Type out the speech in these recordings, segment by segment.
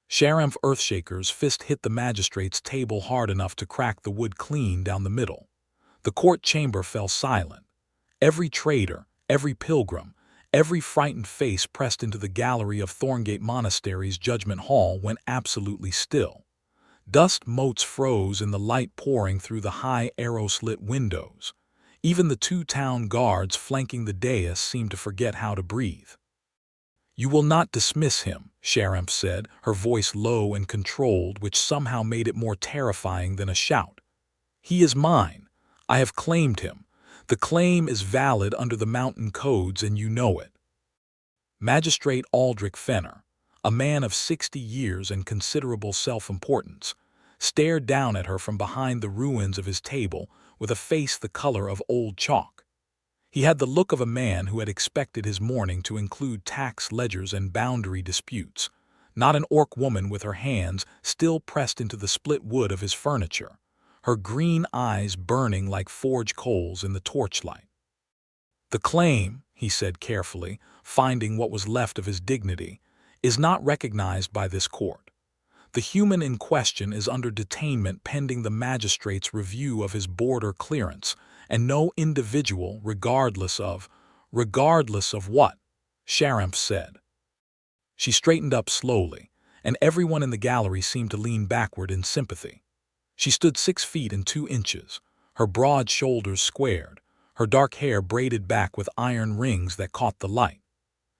Sharamph Earthshaker's fist hit the magistrate's table hard enough to crack the wood clean down the middle. The court chamber fell silent. Every trader, every pilgrim, every frightened face pressed into the gallery of Thorngate Monastery's judgment hall went absolutely still. Dust motes froze in the light pouring through the high arrow-slit windows. Even the 2 town guards flanking the dais seemed to forget how to breathe. "You will not dismiss him," Sharamph said, her voice low and controlled, which somehow made it more terrifying than a shout. "He is mine. I have claimed him. The claim is valid under the mountain codes, and you know it." Magistrate Aldrich Fenner, a man of 60 years and considerable self-importance, stared down at her from behind the ruins of his table with a face the color of old chalk. He had the look of a man who had expected his morning to include tax ledgers and boundary disputes, not an orc woman with her hands still pressed into the split wood of his furniture, her green eyes burning like forge coals in the torchlight. "The claim," he said carefully, finding what was left of his dignity, "is not recognized by this court. The human in question is under detainment pending the magistrate's review of his border clearance, and no individual, regardless of what?" Sharamph said. She straightened up slowly, and everyone in the gallery seemed to lean backward in sympathy. She stood 6 feet and 2 inches, her broad shoulders squared, her dark hair braided back with iron rings that caught the light.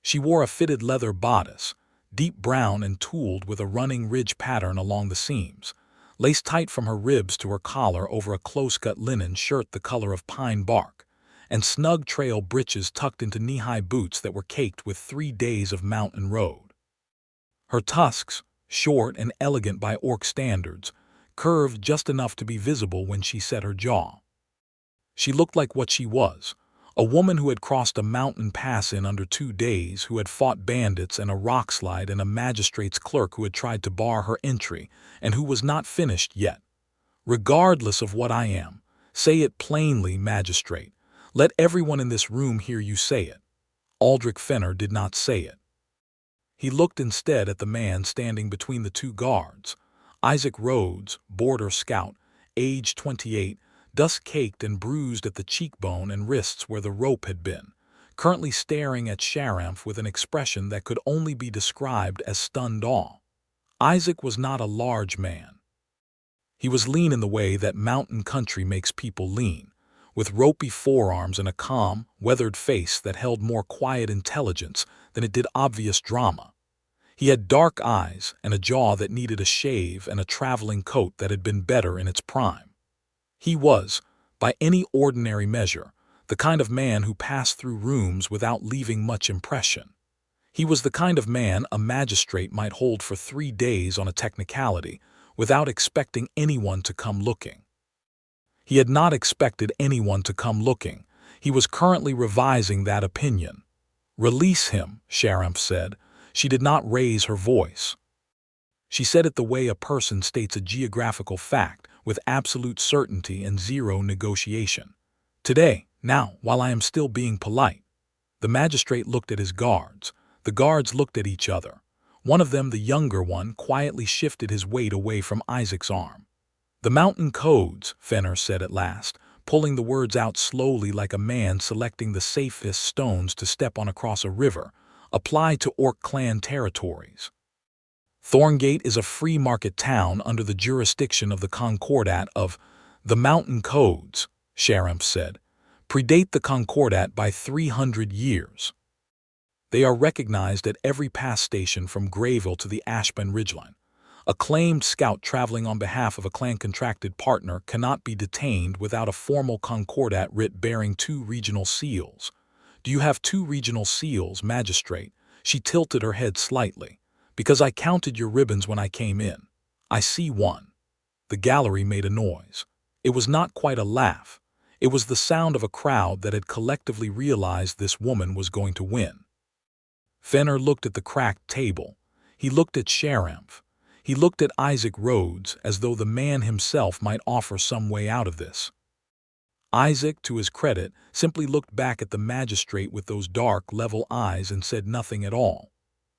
She wore a fitted leather bodice, deep brown and tooled with a running ridge pattern along the seams, laced tight from her ribs to her collar over a close-cut linen shirt the color of pine bark, and snug trail breeches tucked into knee-high boots that were caked with 3 days of mountain road. Her tusks, short and elegant by orc standards, curved just enough to be visible when she set her jaw. She looked like what she was, a woman who had crossed a mountain pass in under 2 days, who had fought bandits and a rockslide and a magistrate's clerk who had tried to bar her entry, and who was not finished yet. "Regardless of what I am, say it plainly, magistrate. Let everyone in this room hear you say it." Aldrich Fenner did not say it. He looked instead at the man standing between the 2 guards, Isaac Rhodes, border scout, age 28, dust-caked and bruised at the cheekbone and wrists where the rope had been, currently staring at Sharamph with an expression that could only be described as stunned awe. Isaac was not a large man. He was lean in the way that mountain country makes people lean, with ropey forearms and a calm, weathered face that held more quiet intelligence than it did obvious drama. He had dark eyes and a jaw that needed a shave and a traveling coat that had been better in its prime. He was, by any ordinary measure, the kind of man who passed through rooms without leaving much impression. He was the kind of man a magistrate might hold for 3 days on a technicality without expecting anyone to come looking. He had not expected anyone to come looking. He was currently revising that opinion. "Release him," Sharamph said. She did not raise her voice. She said it the way a person states a geographical fact, with absolute certainty and zero negotiation. "Today, now, while I am still being polite." The magistrate looked at his guards. The guards looked at each other. One of them, the younger one, quietly shifted his weight away from Isaac's arm. "The mountain codes," Fenner said at last, pulling the words out slowly like a man selecting the safest stones to step on across a river, "apply to Orc clan territories. Thorngate is a free market town under the jurisdiction of the Concordat of the mountain codes," Sharamph said, "predate the Concordat by 300 years. They are recognized at every pass station from Grayville to the Ashburn Ridgeline. A claimed scout traveling on behalf of a clan-contracted partner cannot be detained without a formal Concordat writ bearing 2 regional seals. Do you have 2 regional seals, magistrate?" She tilted her head slightly. "Because I counted your ribbons when I came in. I see 1. The gallery made a noise. It was not quite a laugh. It was the sound of a crowd that had collectively realized this woman was going to win. Fenner looked at the cracked table. He looked at Sharamph. He looked at Isaac Rhodes as though the man himself might offer some way out of this. Isaac, to his credit, simply looked back at the magistrate with those dark, level eyes and said nothing at all.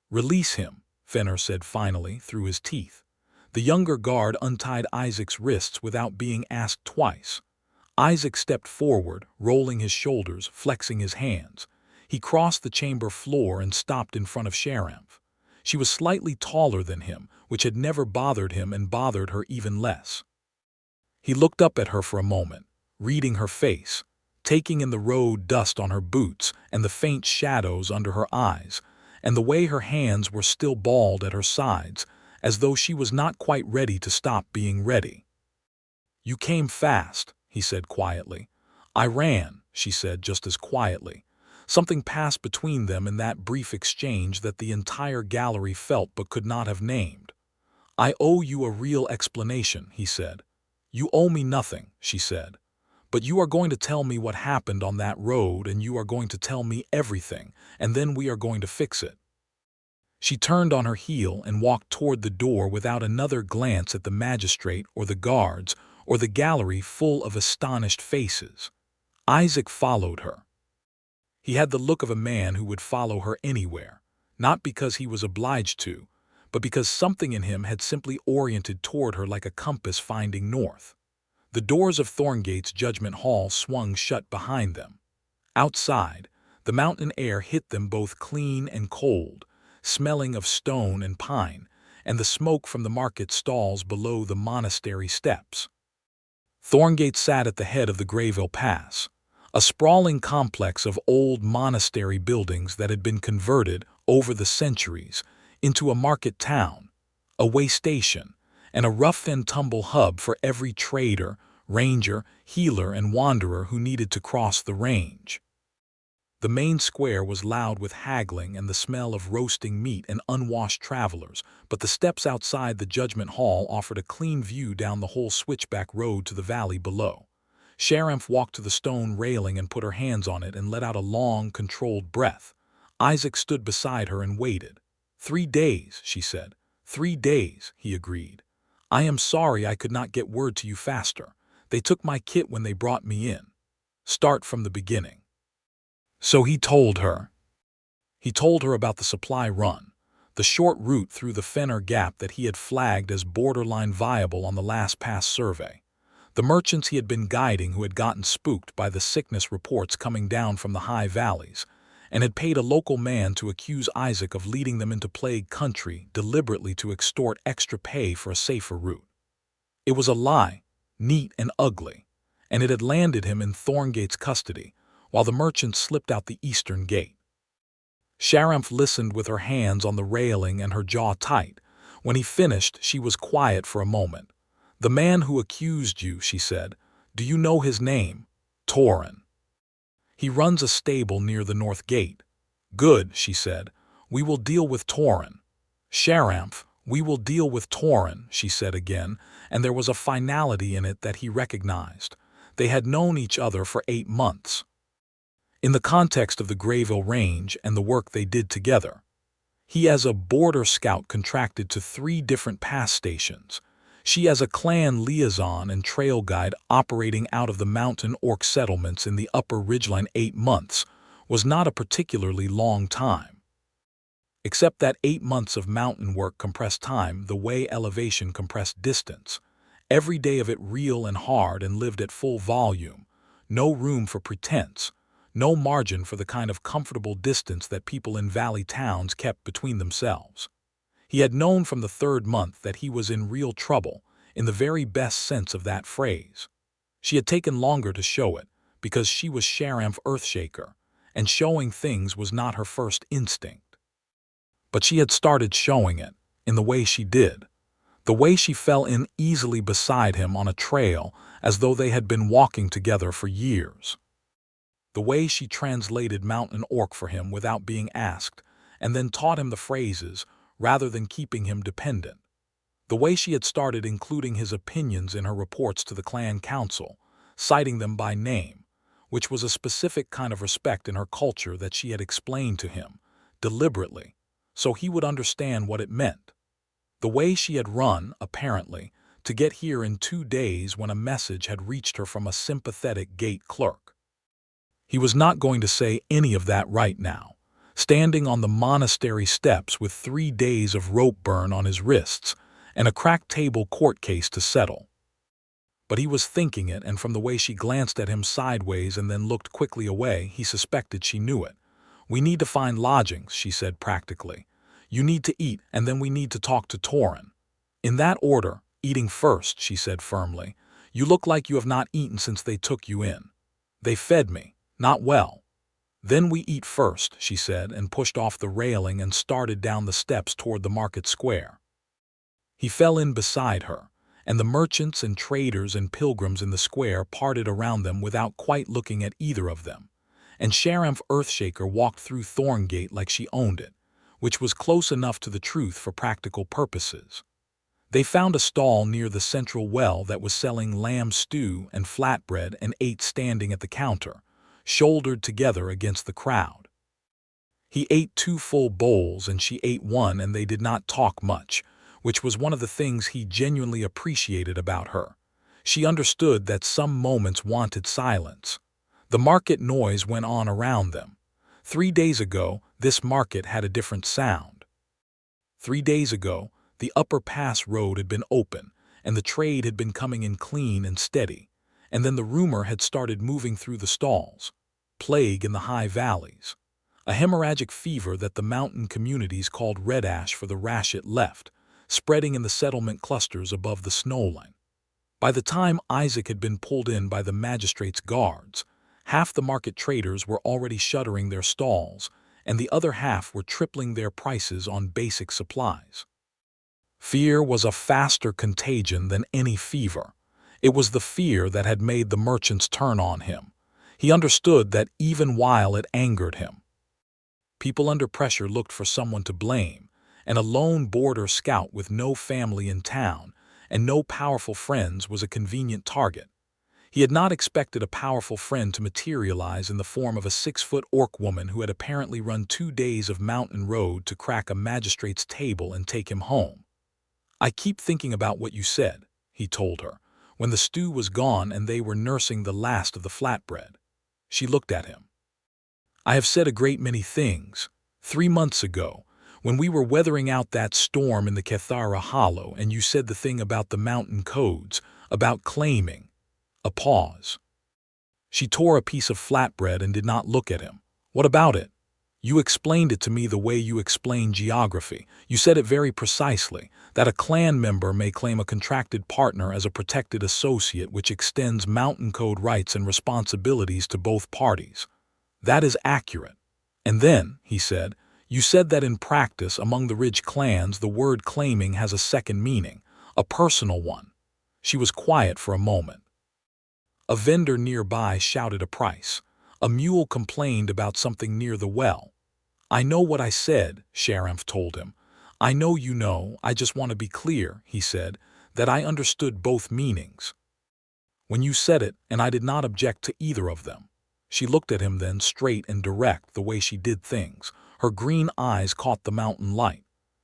"Release him," Fenner said finally through his teeth. The younger guard untied Isaac's wrists without being asked twice. Isaac stepped forward, rolling his shoulders, flexing his hands. He crossed the chamber floor and stopped in front of Sharamph. She was slightly taller than him, which had never bothered him and bothered her even less. He looked up at her for a moment, reading her face, taking in the road dust on her boots and the faint shadows under her eyes, and the way her hands were still balled at her sides, as though she was not quite ready to stop being ready. "You came fast," he said quietly. "I ran," she said just as quietly. Something passed between them in that brief exchange that the entire gallery felt but could not have named. "I owe you a real explanation," he said. "You owe me nothing," she said. "But you are going to tell me what happened on that road, and you are going to tell me everything, and then we are going to fix it." She turned on her heel and walked toward the door without another glance at the magistrate or the guards or the gallery full of astonished faces. Isaac followed her. He had the look of a man who would follow her anywhere, not because he was obliged to, but because something in him had simply oriented toward her like a compass finding north. The doors of Thorngate's judgment hall swung shut behind them. Outside, the mountain air hit them both clean and cold, smelling of stone and pine, and the smoke from the market stalls below the monastery steps. Thorngate sat at the head of the Greyville Pass, a sprawling complex of old monastery buildings that had been converted over the centuries into a market town, a way station, and a rough-and-tumble hub for every trader, ranger, healer, and wanderer who needed to cross the range. The main square was loud with haggling and the smell of roasting meat and unwashed travelers, but the steps outside the judgment hall offered a clean view down the whole switchback road to the valley below. Sharamph walked to the stone railing and put her hands on it and let out a long, controlled breath. Isaac stood beside her and waited. 3 days, she said. 3 days, he agreed. I am sorry I could not get word to you faster. They took my kit when they brought me in. Start from the beginning. So he told her. He told her about the supply run, the short route through the Fenner Gap that he had flagged as borderline viable on the last pass survey. The merchants he had been guiding who had gotten spooked by the sickness reports coming down from the high valleys, and had paid a local man to accuse Isaac of leading them into plague country deliberately to extort extra pay for a safer route. It was a lie, neat and ugly, and it had landed him in Thorngate's custody, while the merchants slipped out the eastern gate. Sharamph listened with her hands on the railing and her jaw tight. When he finished, she was quiet for a moment. "The man who accused you," she said, "do you know his name? Torin. He runs a stable near the north gate." "Good," she said. "We will deal with Torin." "Sharamph, we will deal with Torin," she said again, and there was a finality in it that he recognized. They had known each other for 8 months. In the context of the Greyville Range and the work they did together. He as a border scout contracted to 3 different pass stations. She as a clan liaison and trail guide operating out of the mountain orc settlements in the upper ridgeline. 8 months was not a particularly long time. Except that 8 months of mountain work compressed time the way elevation compressed distance. Every day of it real and hard and lived at full volume. No room for pretense. No margin for the kind of comfortable distance that people in valley towns kept between themselves. He had known from the 3rd month that he was in real trouble, in the very best sense of that phrase. She had taken longer to show it, because she was Sharamph Earthshaker, and showing things was not her first instinct. But she had started showing it, in the way she did. The way she fell in easily beside him on a trail as though they had been walking together for years. The way she translated mountain orc for him without being asked, and then taught him the phrases, rather than keeping him dependent. The way she had started including his opinions in her reports to the clan council, citing them by name, which was a specific kind of respect in her culture that she had explained to him, deliberately, so he would understand what it meant. The way she had run, apparently, to get here in 2 days when a message had reached her from a sympathetic gate clerk. He was not going to say any of that right now. standing on the monastery steps with 3 days of rope burn on his wrists and a cracked table court case to settle. But he was thinking it, and from the way she glanced at him sideways and then looked quickly away, he suspected she knew it. "We need to find lodgings," she said practically. "You need to eat, and then we need to talk to Torin." "In that order, eating first," she said firmly. "You look like you have not eaten since they took you in." "They fed me. Not well." "Then we eat first," she said, and pushed off the railing and started down the steps toward the market square. He fell in beside her, and the merchants and traders and pilgrims in the square parted around them without quite looking at either of them, and Sharamph Earthshaker walked through Thorngate like she owned it, which was close enough to the truth for practical purposes. They found a stall near the central well that was selling lamb stew and flatbread, and ate standing at the counter, shouldered together against the crowd. He ate 2 full bowls and she ate 1, and they did not talk much, which was one of the things he genuinely appreciated about her. She understood that some moments wanted silence. The market noise went on around them. 3 days ago, this market had a different sound. 3 days ago, the upper pass road had been open, and the trade had been coming in clean and steady, and then the rumor had started moving through the stalls. Plague in the high valleys. A hemorrhagic fever that the mountain communities called red ash for the rash it left, spreading in the settlement clusters above the snowline. By the time Isaac had been pulled in by the magistrate's guards, half the market traders were already shuttering their stalls, and the other half were tripling their prices on basic supplies. Fear was a faster contagion than any fever. It was the fear that had made the merchants turn on him. He understood that even while it angered him. People under pressure looked for someone to blame, and a lone border scout with no family in town and no powerful friends was a convenient target. He had not expected a powerful friend to materialize in the form of a 6-foot orc woman who had apparently run 2 days of mountain road to crack a magistrate's table and take him home. "I keep thinking about what you said," he told her, when the stew was gone and they were nursing the last of the flatbread. She looked at him. "I have said a great many things. 3 months ago, when we were weathering out that storm in the Kethara Hollow, and you said the thing about the mountain codes, about claiming." A pause. She tore a piece of flatbread and did not look at him. "What about it?" "You explained it to me the way you explain geography. You said it very precisely, that a clan member may claim a contracted partner as a protected associate, which extends mountain code rights and responsibilities to both parties. That is accurate. And then," he said, "you said that in practice among the Ridge clans the word claiming has a second meaning, a personal one." She was quiet for a moment. A vendor nearby shouted a price. A mule complained about something near the well. "I know what I said," Sharamph told him. "I know you know, I just want to be clear," he said, "that I understood both meanings when you said it, and I did not object to either of them." She looked at him then, straight and direct, the way she did things. Her green eyes caught the mountain light.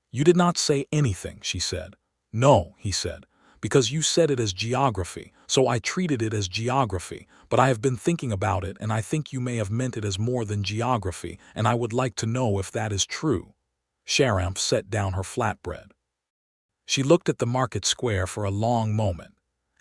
"You did not say anything," she said. "No," he said, "because you said it as geography, so I treated it as geography, but I have been thinking about it, and I think you may have meant it as more than geography, and I would like to know if that is true." Sharamph set down her flatbread. She looked at the market square for a long moment,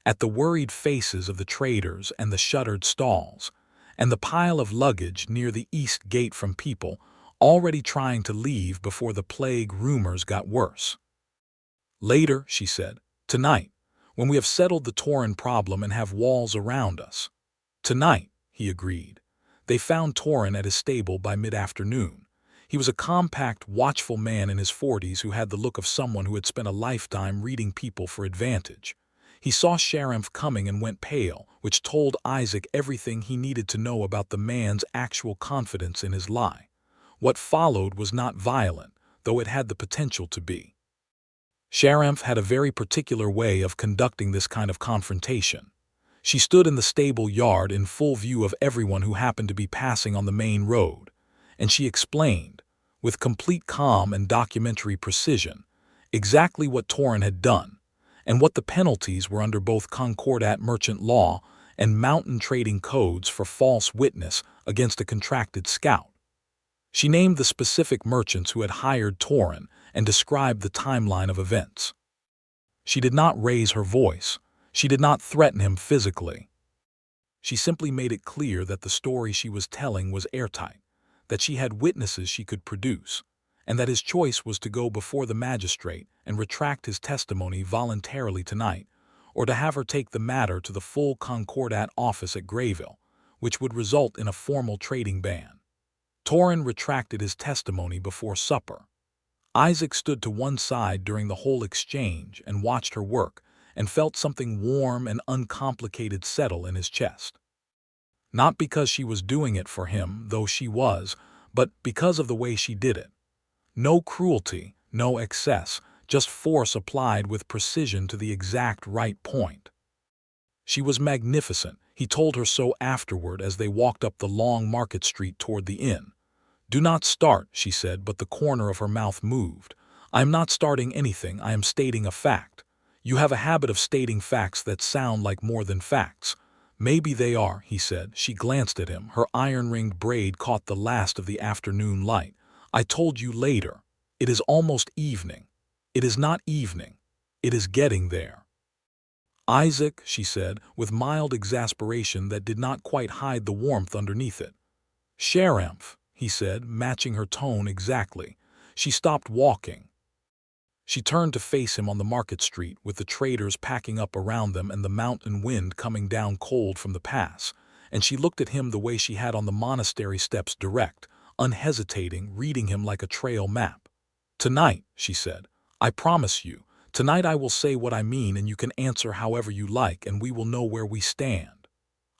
at the worried faces of the traders and the shuttered stalls, and the pile of luggage near the east gate from people already trying to leave before the plague rumors got worse. "Later," she said, "tonight, when we have settled the Torin problem and have walls around us." "Tonight," he agreed. They found Torin at his stable by mid-afternoon. He was a compact, watchful man in his 40s who had the look of someone who had spent a lifetime reading people for advantage. He saw Sharamph coming and went pale, which told Isaac everything he needed to know about the man's actual confidence in his lie. What followed was not violent, though it had the potential to be. Sharamph had a very particular way of conducting this kind of confrontation. She stood in the stable yard in full view of everyone who happened to be passing on the main road, and she explained, with complete calm and documentary precision, exactly what Torin had done, and what the penalties were under both Concordat merchant law and mountain trading codes for false witness against a contracted scout. She named the specific merchants who had hired Torin and described the timeline of events. She did not raise her voice. She did not threaten him physically. She simply made it clear that the story she was telling was airtight, that she had witnesses she could produce, and that his choice was to go before the magistrate and retract his testimony voluntarily tonight, or to have her take the matter to the full Concordat office at Grayville, which would result in a formal trading ban. Torin retracted his testimony before supper. Isaac stood to one side during the whole exchange and watched her work and felt something warm and uncomplicated settle in his chest. Not because she was doing it for him, though she was, but because of the way she did it. No cruelty, no excess, just force applied with precision to the exact right point. She was magnificent, he told her so afterward as they walked up the long market street toward the inn. "Do not start," she said, but the corner of her mouth moved. "I am not starting anything, I am stating a fact. You have a habit of stating facts that sound like more than facts." "Maybe they are," he said. She glanced at him. Her iron-ringed braid caught the last of the afternoon light. "I told you later. It is almost evening. It is not evening. It is getting there." "Isaac," she said, with mild exasperation that did not quite hide the warmth underneath it. "Sharamph," he said, matching her tone exactly. She stopped walking. She turned to face him on the market street, with the traders packing up around them and the mountain wind coming down cold from the pass, and she looked at him the way she had on the monastery steps, direct, unhesitating, reading him like a trail map. "Tonight," she said, "I promise you, tonight I will say what I mean and you can answer however you like and we will know where we stand."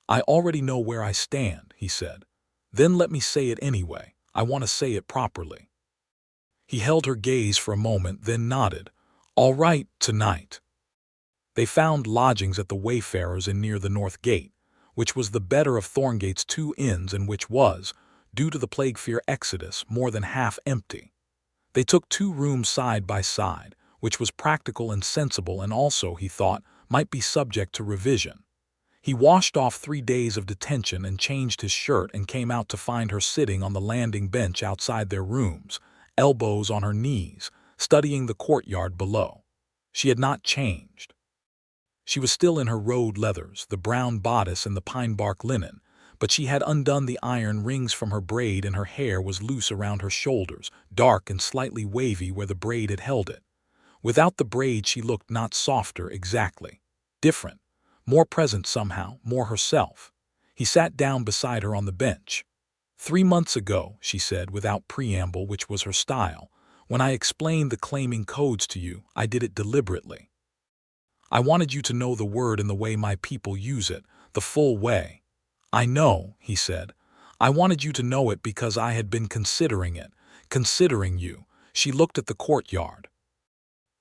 "I already know where I stand," he said. "Then let me say it anyway. I want to say it properly." He held her gaze for a moment, then nodded. "All right, tonight." They found lodgings at the Wayfarers Inn near the North Gate, which was the better of Thorngate's two inns and which was, due to the plague fear exodus, more than half empty. They took 2 rooms side by side, which was practical and sensible and also, he thought, might be subject to revision. He washed off 3 days of detention and changed his shirt and came out to find her sitting on the landing bench outside their rooms, elbows on her knees, studying the courtyard below. She had not changed. She was still in her rode leathers, the brown bodice and the pine bark linen, but she had undone the iron rings from her braid and her hair was loose around her shoulders, dark and slightly wavy where the braid had held it. Without the braid she looked not softer exactly. Different. More present somehow, more herself. He sat down beside her on the bench. "3 months ago," she said without preamble, which was her style, "when I explained the claiming codes to you, I did it deliberately. I wanted you to know the word in the way my people use it, the full way." "I know," he said. "I wanted you to know it because I had been considering it, considering you." She looked at the courtyard.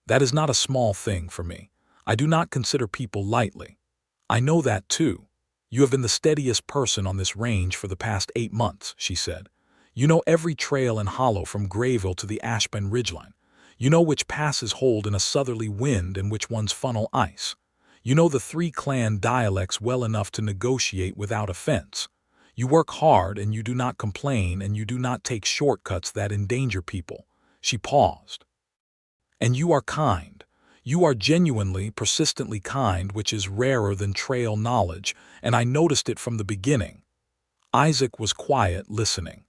"That is not a small thing for me. I do not consider people lightly. I know that too. You have been the steadiest person on this range for the past 8 months, she said. You know every trail and hollow from Grayville to the Ashburn ridgeline. You know which passes hold in a southerly wind and which ones funnel ice. You know the 3 clan dialects well enough to negotiate without offense. You work hard and you do not complain and you do not take shortcuts that endanger people." She paused. "And you are kind. You are genuinely, persistently kind, which is rarer than trail knowledge, and I noticed it from the beginning." Isaac was quiet, listening.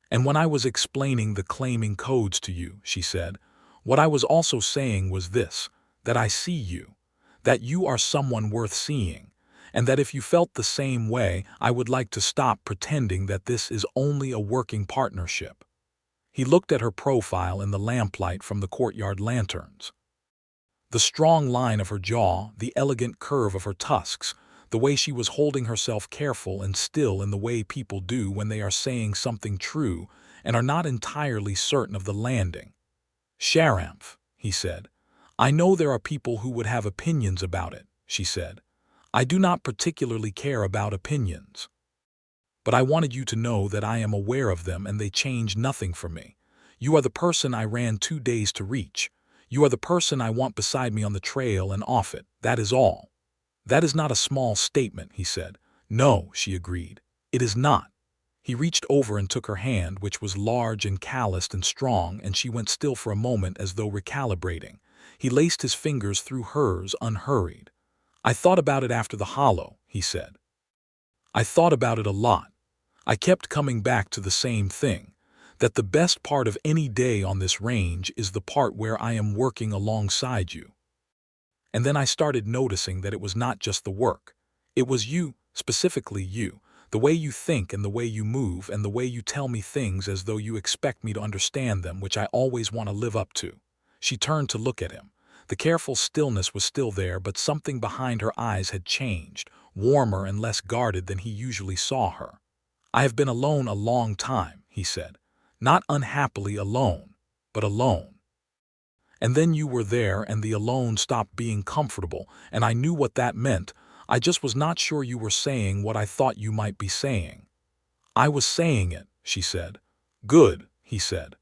"And when I was explaining the claiming codes to you," she said, "what I was also saying was this, that I see you, that you are someone worth seeing, and that if you felt the same way, I would like to stop pretending that this is only a working partnership." He looked at her profile in the lamplight from the courtyard lanterns. The strong line of her jaw, the elegant curve of her tusks, the way she was holding herself careful and still in the way people do when they are saying something true and are not entirely certain of the landing. "Sharamph," he said. "I know there are people who would have opinions about it," she said. "I do not particularly care about opinions. But I wanted you to know that I am aware of them and they change nothing for me. You are the person I ran 2 days to reach. You are the person I want beside me on the trail and off it, that is all." "That is not a small statement," he said. "No," she agreed. "It is not. He reached over and took her hand, which was large and calloused and strong, and she went still for a moment as though recalibrating. He laced his fingers through hers unhurried. "I thought about it after the hollow," he said. "I thought about it a lot. I kept coming back to the same thing, that the best part of any day on this range is the part where I am working alongside you. And then I started noticing that it was not just the work. It was you, specifically you, the way you think and the way you move and the way you tell me things as though you expect me to understand them, which I always want to live up to." She turned to look at him. The careful stillness was still there, but something behind her eyes had changed, warmer and less guarded than he usually saw her. "I have been alone a long time," he said. "Not unhappily alone, but alone. And then you were there and the alone stopped being comfortable, and I knew what that meant. I just was not sure you were saying what I thought you might be saying." "I was saying it," she said. "Good," he said.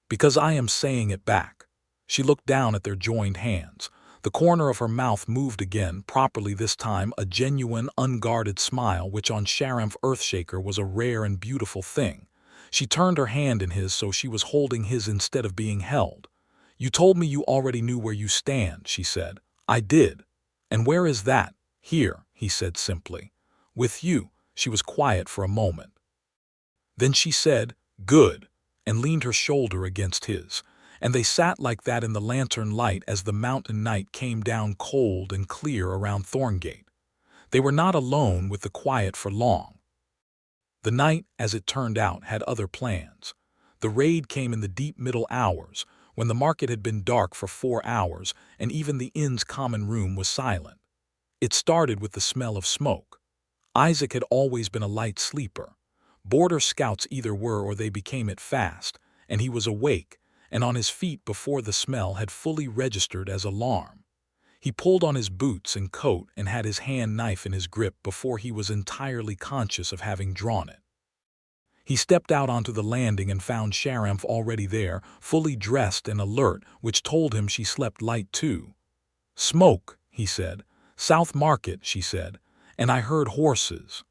"Because I am saying it back." She looked down at their joined hands. The corner of her mouth moved again, properly this time, a genuine, unguarded smile which on Sharamph Earthshaker was a rare and beautiful thing. She turned her hand in his so she was holding his instead of being held. "You told me you already knew where you stand," she said. "I did." "And where is that?" "Here," he said simply. "With you." She was quiet for a moment. Then she said, "Good," and leaned her shoulder against his. And they sat like that in the lantern light as the mountain night came down cold and clear around Thorngate. They were not alone with the quiet for long. The night, as it turned out, had other plans. The raid came in the deep middle hours, when the market had been dark for 4 hours and even the inn's common room was silent. It started with the smell of smoke. Isaac had always been a light sleeper. Border scouts either were or they became it fast, and he was awake and on his feet before the smell had fully registered as alarm. He pulled on his boots and coat and had his hand knife in his grip before he was entirely conscious of having drawn it. He stepped out onto the landing and found Sharamph already there, fully dressed and alert, which told him she slept light too. "Smoke," he said. "South Market," she said, "and I heard horses."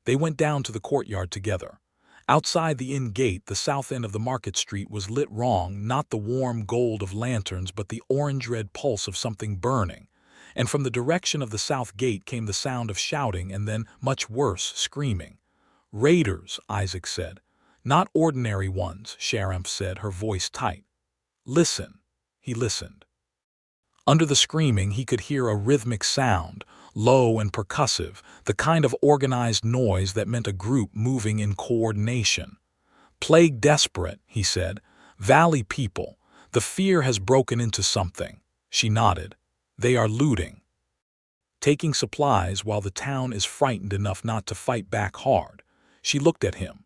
They went down to the courtyard together. Outside the inn gate, the south end of the market street was lit wrong, not the warm gold of lanterns, but the orange-red pulse of something burning. And from the direction of the south gate came the sound of shouting and then, much worse, screaming. "Raiders," Isaac said. "Not ordinary ones," Sharamph said, her voice tight. "Listen." He listened. Under the screaming, he could hear a rhythmic sound, low and percussive, the kind of organized noise that meant a group moving in coordination. "Plague desperate," he said. "Valley people. The fear has broken into something." She nodded. "They are looting. Taking supplies while the town is frightened enough not to fight back hard." She looked at him.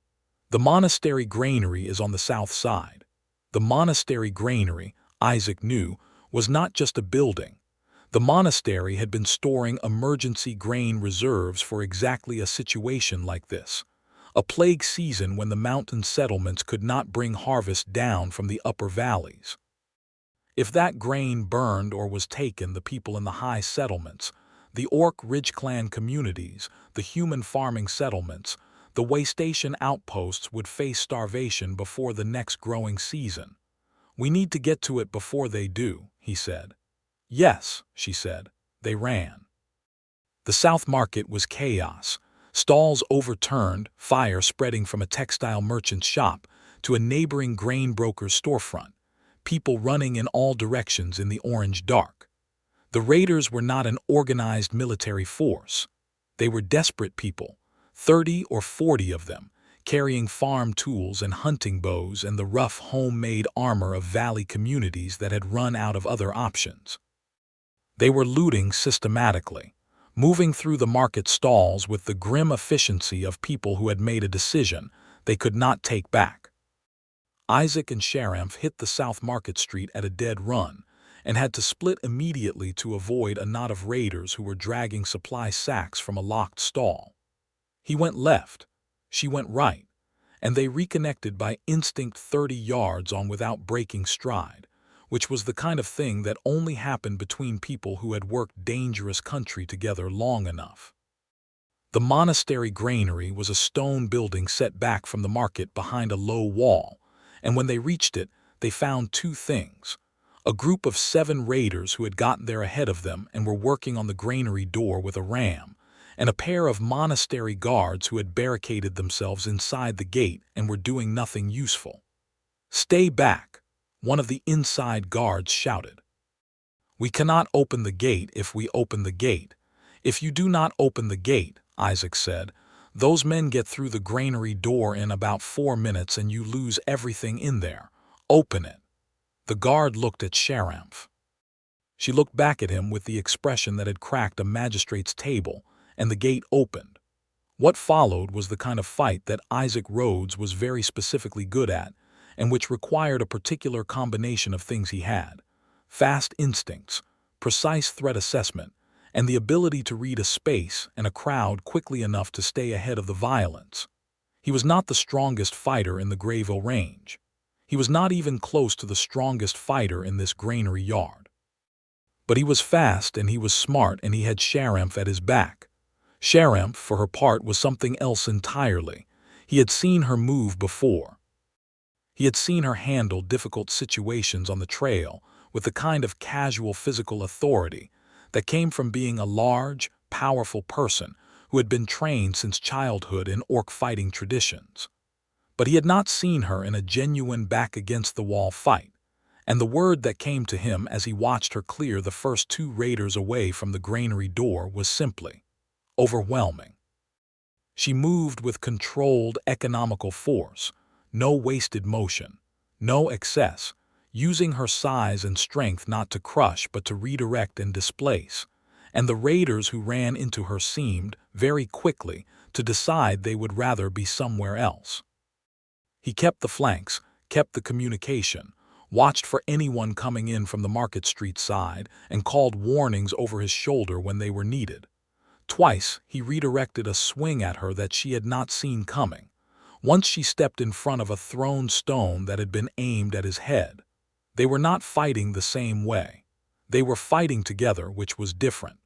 "The monastery granary is on the south side." The monastery granary, Isaac knew, was not just a building. The monastery had been storing emergency grain reserves for exactly a situation like this. A plague season when the mountain settlements could not bring harvest down from the upper valleys. If that grain burned or was taken, the people in the high settlements, the Orc Ridge Clan communities, the human farming settlements, the waystation outposts would face starvation before the next growing season. "We need to get to it before they do," he said. "Yes," she said. They ran. The South Market was chaos. Stalls overturned, fire spreading from a textile merchant's shop to a neighboring grain broker's storefront, people running in all directions in the orange dark. The raiders were not an organized military force. They were desperate people, 30 or 40 of them, carrying farm tools and hunting bows and the rough homemade armor of valley communities that had run out of other options. They were looting systematically, moving through the market stalls with the grim efficiency of people who had made a decision they could not take back. Isaac and Sharamph hit the South Market Street at a dead run and had to split immediately to avoid a knot of raiders who were dragging supply sacks from a locked stall. He went left, she went right, and they reconnected by instinct 30 yards on without breaking stride, which was the kind of thing that only happened between people who had worked dangerous country together long enough. The monastery granary was a stone building set back from the market behind a low wall, and when they reached it, they found two things. A group of 7 raiders who had gotten there ahead of them and were working on the granary door with a ram, and a pair of monastery guards who had barricaded themselves inside the gate and were doing nothing useful. "Stay back," one of the inside guards shouted. "We cannot open the gate if we open the gate. If you do not open the gate," Isaac said, "those men get through the granary door in about 4 minutes and you lose everything in there. Open it." The guard looked at Sharamph. She looked back at him with the expression that had cracked a magistrate's table, and the gate opened. What followed was the kind of fight that Isaac Rhodes was very specifically good at, and which required a particular combination of things he had: fast instincts, precise threat assessment, and the ability to read a space and a crowd quickly enough to stay ahead of the violence. He was not the strongest fighter in the Grayville range. He was not even close to the strongest fighter in this granary yard. But he was fast and he was smart and he had Sharamph at his back. Sharamph, for her part, was something else entirely. He had seen her move before. He had seen her handle difficult situations on the trail with the kind of casual physical authority that came from being a large, powerful person who had been trained since childhood in orc fighting traditions. But he had not seen her in a genuine back-against-the-wall fight, and the word that came to him as he watched her clear the first 2 raiders away from the granary door was simply overwhelming. She moved with controlled, economical force, no wasted motion, no excess, using her size and strength not to crush but to redirect and displace, and the raiders who ran into her seemed, very quickly, to decide they would rather be somewhere else. He kept the flanks, kept the communication, watched for anyone coming in from the Market Street side, and called warnings over his shoulder when they were needed. Twice he redirected a swing at her that she had not seen coming. Once she stepped in front of a thrown stone that had been aimed at his head. They were not fighting the same way. They were fighting together, which was different.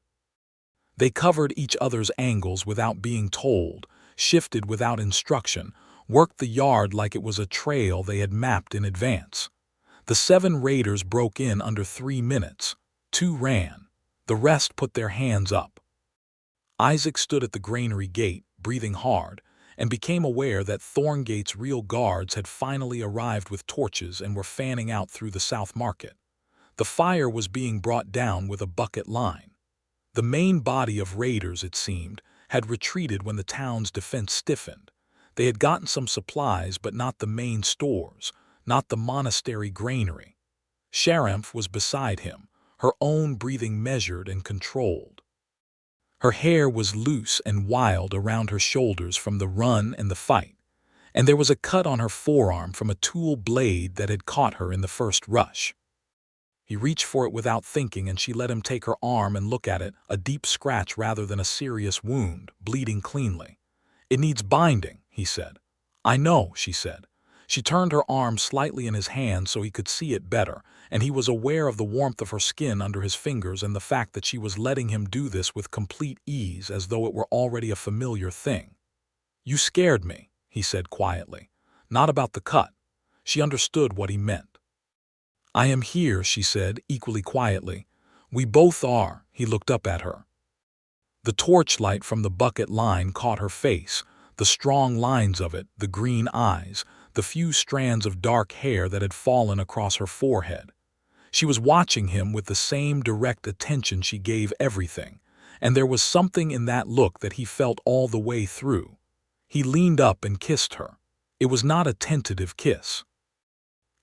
They covered each other's angles without being told, shifted without instruction, worked the yard like it was a trail they had mapped in advance. The 7 raiders broke in under 3 minutes. 2 ran. The rest put their hands up. Isaac stood at the granary gate, breathing hard, and became aware that Thorngate's real guards had finally arrived with torches and were fanning out through the South Market. The fire was being brought down with a bucket line. The main body of raiders, it seemed, had retreated when the town's defense stiffened. They had gotten some supplies, but not the main stores, not the monastery granary. Sharamph was beside him, her own breathing measured and controlled. Her hair was loose and wild around her shoulders from the run and the fight, and there was a cut on her forearm from a tool blade that had caught her in the first rush. He reached for it without thinking, and she let him take her arm and look at it, a deep scratch rather than a serious wound, bleeding cleanly. "It needs binding," he said. "I know," she said. She turned her arm slightly in his hand so he could see it better, and he was aware of the warmth of her skin under his fingers and the fact that she was letting him do this with complete ease as though it were already a familiar thing. "You scared me," he said quietly. "Not about the cut." She understood what he meant. "I am here," she said, equally quietly. "We both are." He looked up at her. The torchlight from the bucket line caught her face, the strong lines of it, the green eyes, the few strands of dark hair that had fallen across her forehead. She was watching him with the same direct attention she gave everything, and there was something in that look that he felt all the way through. He leaned up and kissed her. It was not a tentative kiss.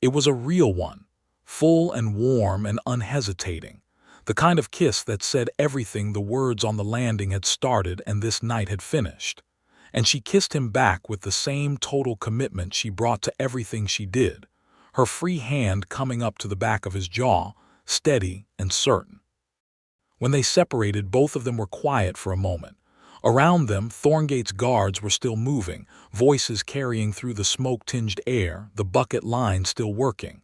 It was a real one, full and warm and unhesitating, the kind of kiss that said everything the words on the landing had started and this night had finished. And she kissed him back with the same total commitment she brought to everything she did, her free hand coming up to the back of his jaw, steady and certain. When they separated, both of them were quiet for a moment. Around them, Thorngate's guards were still moving, voices carrying through the smoke-tinged air, the bucket line still working.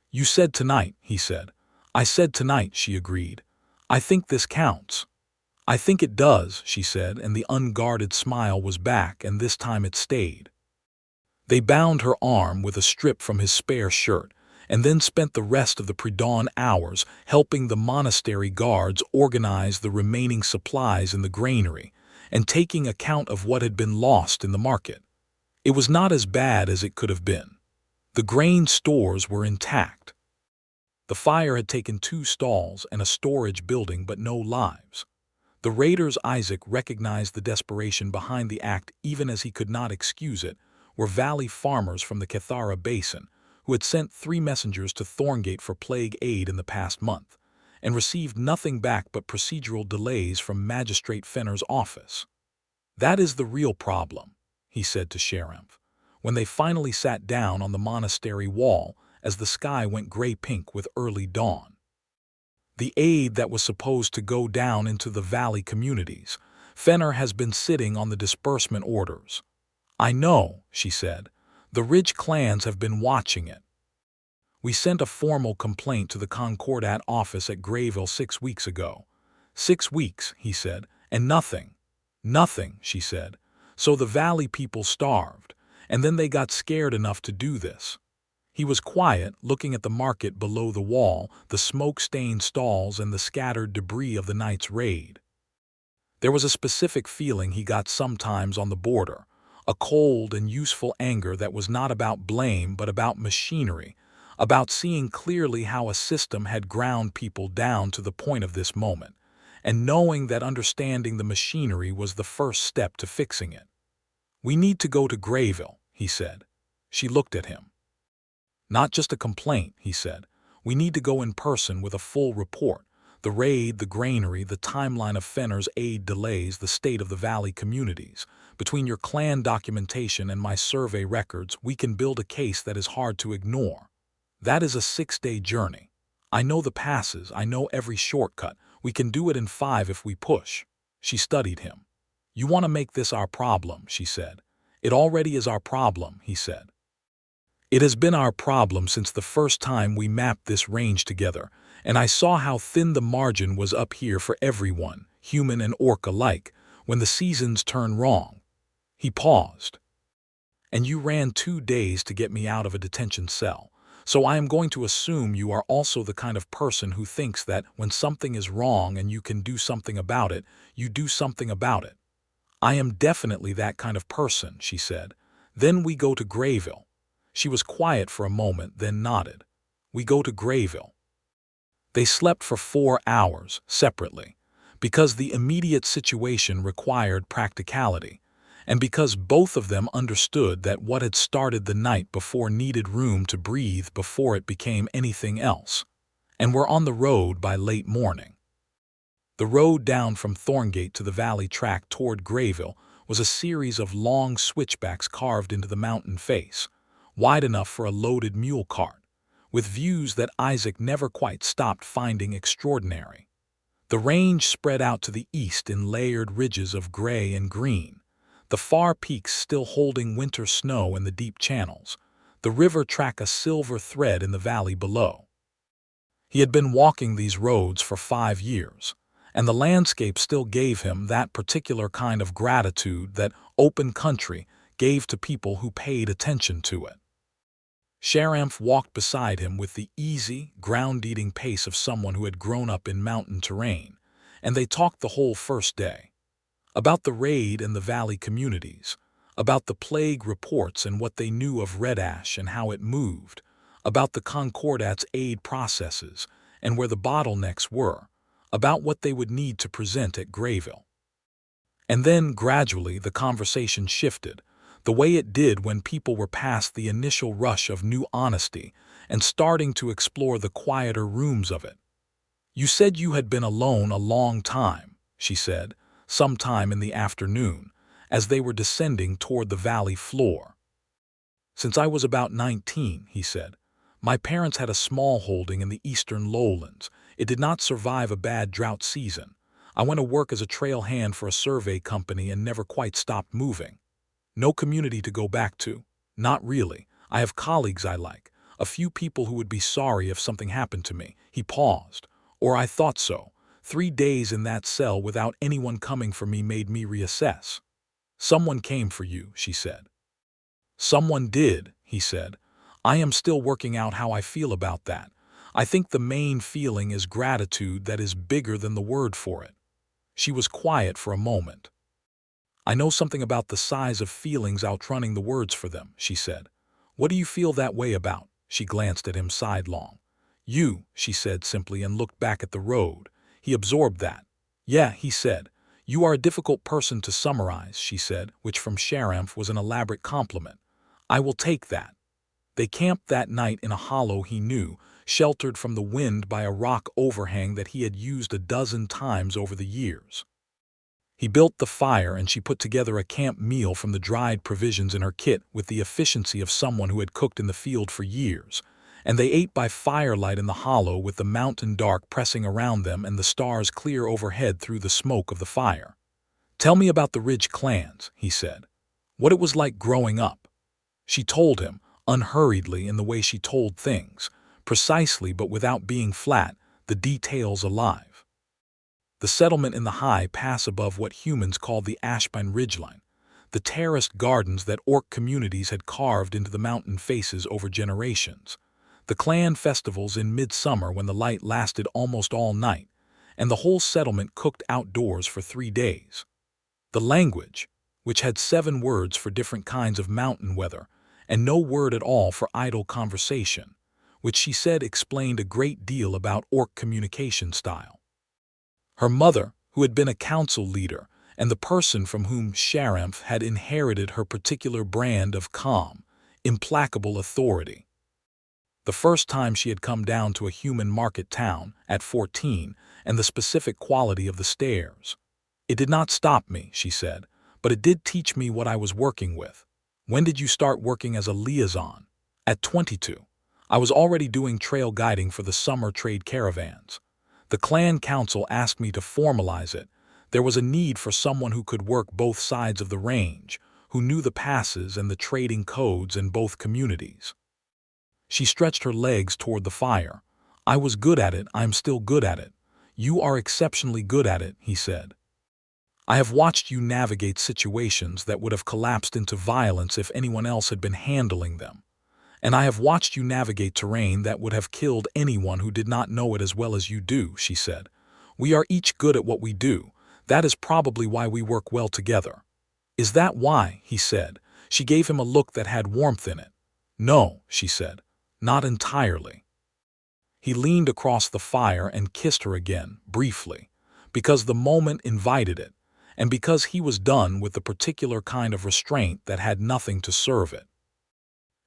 "You said tonight," he said. "I said tonight," she agreed. "I think this counts." "I think it does," she said, and the unguarded smile was back, and this time it stayed. They bound her arm with a strip from his spare shirt, and then spent the rest of the pre-dawn hours helping the monastery guards organize the remaining supplies in the granary and taking account of what had been lost in the market. It was not as bad as it could have been. The grain stores were intact. The fire had taken 2 stalls and a storage building, but no lives. The raiders, Isaac recognized the desperation behind the act even as he could not excuse it, were valley farmers from the Cathara Basin who had sent 3 messengers to Thorngate for plague aid in the past month, and received nothing back but procedural delays from Magistrate Fenner's office. "That is the real problem," he said to Sharamph, when they finally sat down on the monastery wall as the sky went gray-pink with early dawn. "The aid that was supposed to go down into the valley communities. Fenner has been sitting on the disbursement orders." "I know," she said. "The Ridge clans have been watching it. We sent a formal complaint to the Concordat office at Grayville 6 weeks ago." "6 weeks," he said, "and nothing." "Nothing," she said. "So the valley people starved, and then they got scared enough to do this." He was quiet, looking at the market below the wall, the smoke-stained stalls and the scattered debris of the night's raid. There was a specific feeling he got sometimes on the border, a cold and useful anger that was not about blame but about machinery, about seeing clearly how a system had ground people down to the point of this moment, and knowing that understanding the machinery was the first step to fixing it. "We need to go to Grayville," he said. She looked at him. "Not just a complaint," he said. "We need to go in person with a full report. The raid, the granary, the timeline of Fenner's aid delays, the state of the valley communities. Between your clan documentation and my survey records, we can build a case that is hard to ignore. That is a 6-day journey. I know the passes, I know every shortcut. We can do it in 5 if we push." She studied him. "You want to make this our problem," she said. "It already is our problem," he said. "It has been our problem since the first time we mapped this range together, and I saw how thin the margin was up here for everyone, human and orc alike, when the seasons turn wrong." He paused. "And you ran 2 days to get me out of a detention cell, so I am going to assume you are also the kind of person who thinks that when something is wrong and you can do something about it, you do something about it." "I am definitely that kind of person," she said. "Then we go to Grayville." She was quiet for a moment, then nodded. "We go to Grayville." They slept for 4 hours, separately, because the immediate situation required practicality, and because both of them understood that what had started the night before needed room to breathe before it became anything else, and were on the road by late morning. The road down from Thorngate to the valley track toward Grayville was a series of long switchbacks carved into the mountain face, wide enough for a loaded mule cart, with views that Isaac never quite stopped finding extraordinary. The range spread out to the east in layered ridges of gray and green, the far peaks still holding winter snow in the deep channels, the river track a silver thread in the valley below. He had been walking these roads for 5 years, and the landscape still gave him that particular kind of gratitude that open country gave to people who paid attention to it. Sharamph walked beside him with the easy, ground-eating pace of someone who had grown up in mountain terrain, and they talked the whole first day. About the raid and the valley communities, about the plague reports and what they knew of Red Ash and how it moved, about the Concordat's aid processes and where the bottlenecks were, about what they would need to present at Grayville. And then, gradually, the conversation shifted, the way it did when people were past the initial rush of new honesty and starting to explore the quieter rooms of it. "You said you had been alone a long time," she said, sometime in the afternoon, as they were descending toward the valley floor. "Since I was about 19, he said. "My parents had a small holding in the eastern lowlands. It did not survive a bad drought season. I went to work as a trail hand for a survey company and never quite stopped moving. No community to go back to. Not really. I have colleagues I like, a few people who would be sorry if something happened to me." He paused. "Or I thought so. 3 days in that cell without anyone coming for me made me reassess. Someone came for you, she said. Someone did, he said. I am still working out how I feel about that. I think the main feeling is gratitude that is bigger than the word for it. She was quiet for a moment. I know something about the size of feelings outrunning the words for them, she said. What do you feel that way about? She glanced at him sidelong. You, she said simply and looked back at the road. He absorbed that. Yeah, he said. You are a difficult person to summarize, she said, which from Sharamph was an elaborate compliment. I will take that. They camped that night in a hollow he knew, sheltered from the wind by a rock overhang that he had used a dozen times over the years. He built the fire and she put together a camp meal from the dried provisions in her kit with the efficiency of someone who had cooked in the field for years, and they ate by firelight in the hollow with the mountain dark pressing around them and the stars clear overhead through the smoke of the fire. Tell me about the Ridge clans, he said. What it was like growing up. She told him, unhurriedly in the way she told things, precisely but without being flat, the details alive. The settlement in the high pass above what humans call the Ashpine Ridgeline, the terraced gardens that orc communities had carved into the mountain faces over generations, the clan festivals in midsummer when the light lasted almost all night, and the whole settlement cooked outdoors for 3 days. The language, which had 7 words for different kinds of mountain weather, and no word at all for idle conversation, which she said explained a great deal about orc communication style. Her mother, who had been a council leader, and the person from whom Sharamph had inherited her particular brand of calm, implacable authority. The first time she had come down to a human market town, at 14, and the specific quality of the stairs. It did not stop me, she said, but it did teach me what I was working with. When did you start working as a liaison? At 22. I was already doing trail guiding for the summer trade caravans. The clan council asked me to formalize it. There was a need for someone who could work both sides of the range, who knew the passes and the trading codes in both communities. She stretched her legs toward the fire. I was good at it, I'm still good at it. You are exceptionally good at it, he said. I have watched you navigate situations that would have collapsed into violence if anyone else had been handling them. And I have watched you navigate terrain that would have killed anyone who did not know it as well as you do, she said. We are each good at what we do. That is probably why we work well together. Is that why? He said. She gave him a look that had warmth in it. No, she said. Not entirely. He leaned across the fire and kissed her again, briefly, because the moment invited it, and because he was done with the particular kind of restraint that had nothing to serve it.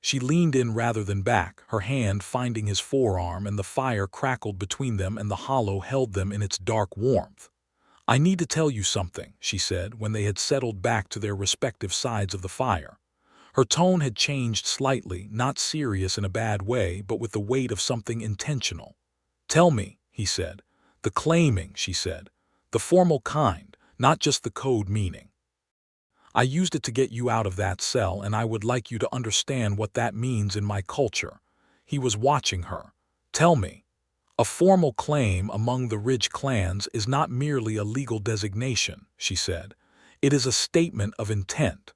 She leaned in rather than back, her hand finding his forearm, and the fire crackled between them and the hollow held them in its dark warmth. I need to tell you something, she said when they had settled back to their respective sides of the fire. Her tone had changed slightly, not serious in a bad way, but with the weight of something intentional. Tell me, he said. The claiming, she said. The formal kind, not just the code meaning. I used it to get you out of that cell, and I would like you to understand what that means in my culture. He was watching her. Tell me. A formal claim among the Ridge clans is not merely a legal designation, she said. It is a statement of intent.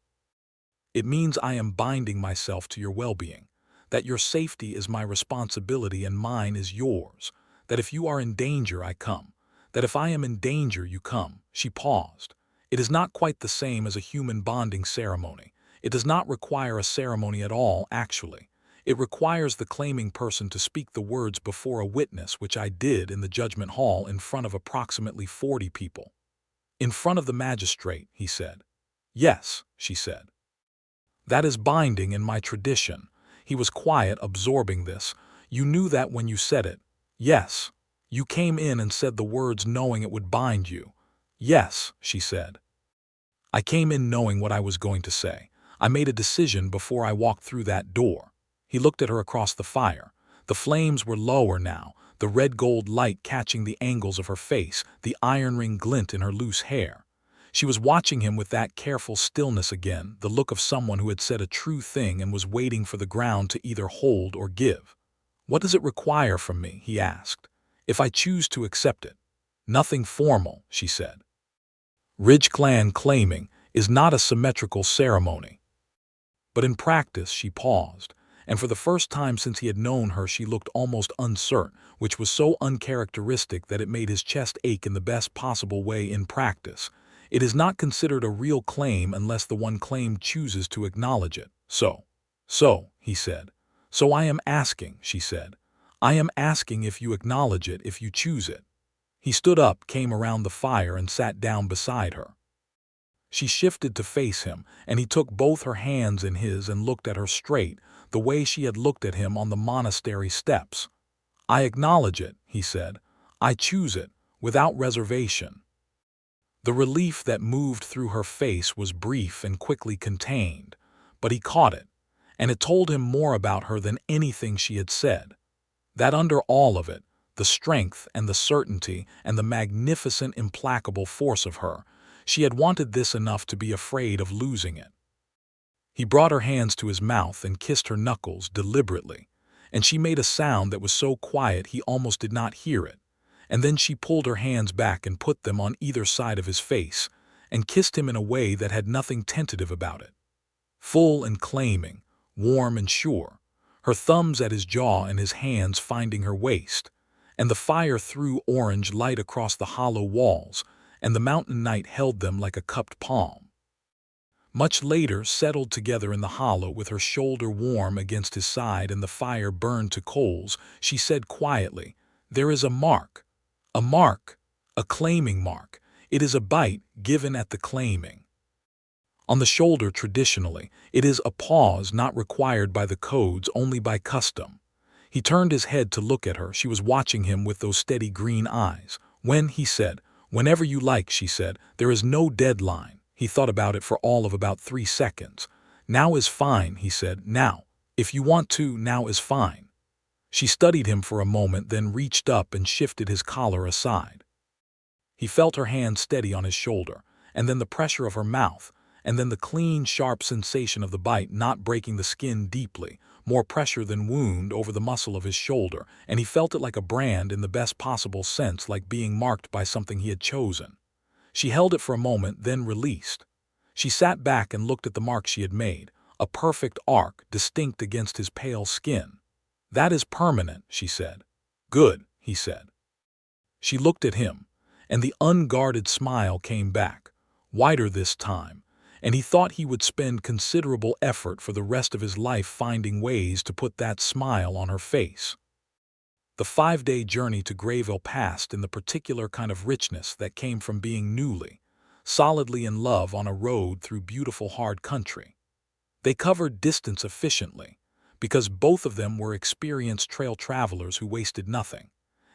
It means I am binding myself to your well-being, that your safety is my responsibility and mine is yours, that if you are in danger, I come, that if I am in danger, you come. She paused. It is not quite the same as a human bonding ceremony. It does not require a ceremony at all, actually. It requires the claiming person to speak the words before a witness, which I did in the judgment hall in front of approximately 40 people. In front of the magistrate, he said. Yes, she said. That is binding in my tradition. He was quiet, absorbing this. You knew that when you said it. Yes. You came in and said the words knowing it would bind you. Yes, she said. I came in knowing what I was going to say. I made a decision before I walked through that door. He looked at her across the fire. The flames were lower now, the red-gold light catching the angles of her face, the iron ring glint in her loose hair. She was watching him with that careful stillness again, the look of someone who had said a true thing and was waiting for the ground to either hold or give. What does it require from me? He asked. If I choose to accept it. Nothing formal, she said. Ridge clan claiming is not a symmetrical ceremony. But in practice she paused, and for the first time since he had known her she looked almost uncertain, which was so uncharacteristic that it made his chest ache in the best possible way. In practice, it is not considered a real claim unless the one claimed chooses to acknowledge it. So, he said. So I am asking, she said. I am asking if you acknowledge it, if you choose it. He stood up, came around the fire, and sat down beside her. She shifted to face him, and he took both her hands in his and looked at her straight, the way she had looked at him on the monastery steps. I acknowledge it, he said. I choose it, without reservation. The relief that moved through her face was brief and quickly contained, but he caught it, and it told him more about her than anything she had said. That under all of it, the strength and the certainty and the magnificent, implacable force of her, she had wanted this enough to be afraid of losing it. He brought her hands to his mouth and kissed her knuckles deliberately, and she made a sound that was so quiet he almost did not hear it, and then she pulled her hands back and put them on either side of his face, and kissed him in a way that had nothing tentative about it. Full and claiming, warm and sure, her thumbs at his jaw and his hands finding her waist, and the fire threw orange light across the hollow walls, and the mountain night held them like a cupped palm. Much later, settled together in the hollow with her shoulder warm against his side and the fire burned to coals, she said quietly, "There is a mark, a claiming mark. It is a bite given at the claiming. On the shoulder traditionally, it is a pause not required by the codes, only by custom." He turned his head to look at her. She was watching him with those steady green eyes. "When," he said. "Whenever you like," she said. "There is no deadline." He thought about it for all of about 3 seconds. "Now is fine," he said. "Now. If you want to, now is fine." She studied him for a moment, then reached up and shifted his collar aside. He felt her hand steady on his shoulder, and then the pressure of her mouth, and then the clean, sharp sensation of the bite not breaking the skin deeply, more pressure than wound over the muscle of his shoulder, and he felt it like a brand in the best possible sense, like being marked by something he had chosen. She held it for a moment, then released. She sat back and looked at the mark she had made, a perfect arc distinct against his pale skin. "That is permanent," she said. "Good," he said. She looked at him, and the unguarded smile came back, wider this time, and he thought he would spend considerable effort for the rest of his life finding ways to put that smile on her face. The 5-day journey to Grayville passed in the particular kind of richness that came from being newly, solidly in love on a road through beautiful hard country. They covered distance efficiently, because both of them were experienced trail travelers who wasted nothing,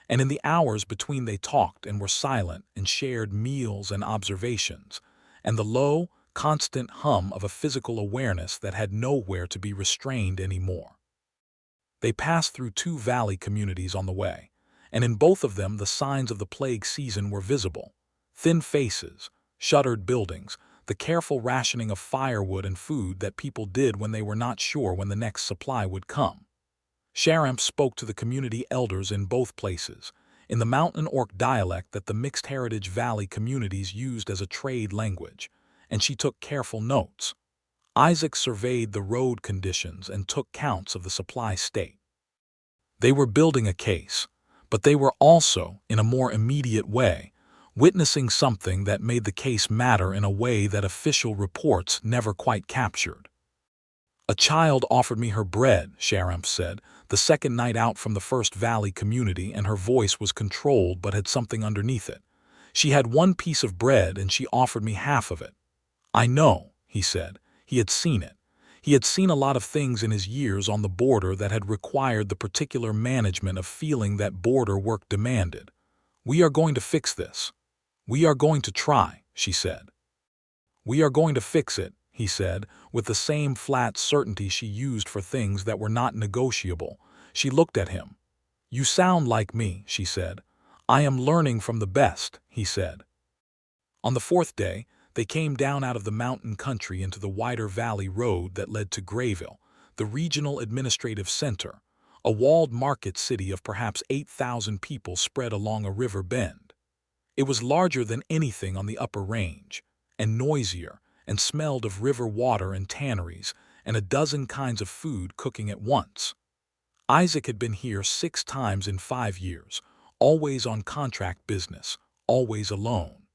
and in the hours between they talked and were silent and shared meals and observations, and the low, constant hum of a physical awareness that had nowhere to be restrained anymore. They passed through 2 valley communities on the way, and in both of them the signs of the plague season were visible. Thin faces, shuttered buildings, the careful rationing of firewood and food that people did when they were not sure when the next supply would come. Sharamph spoke to the community elders in both places, in the Mountain Orc dialect that the mixed heritage valley communities used as a trade language, and she took careful notes. Isaac surveyed the road conditions and took counts of the supply state. They were building a case, but they were also, in a more immediate way, witnessing something that made the case matter in a way that official reports never quite captured. "A child offered me her bread," Sharamph said, the second night out from the first valley community, and her voice was controlled but had something underneath it. "She had 1 piece of bread and she offered me half of it." "I know," he said. He had seen it. He had seen a lot of things in his years on the border that had required the particular management of feeling that border work demanded. "We are going to fix this. We are going to try," she said. "We are going to fix it," he said, with the same flat certainty she used for things that were not negotiable. She looked at him. "You sound like me," she said. "I am learning from the best," he said. On the 4th day, they came down out of the mountain country into the wider valley road that led to Grayville, the regional administrative center, a walled market city of perhaps 8,000 people spread along a river bend. It was larger than anything on the upper range, and noisier, and smelled of river water and tanneries, and a dozen kinds of food cooking at once. Isaac had been here 6 times in 5 years, always on contract business, always alone.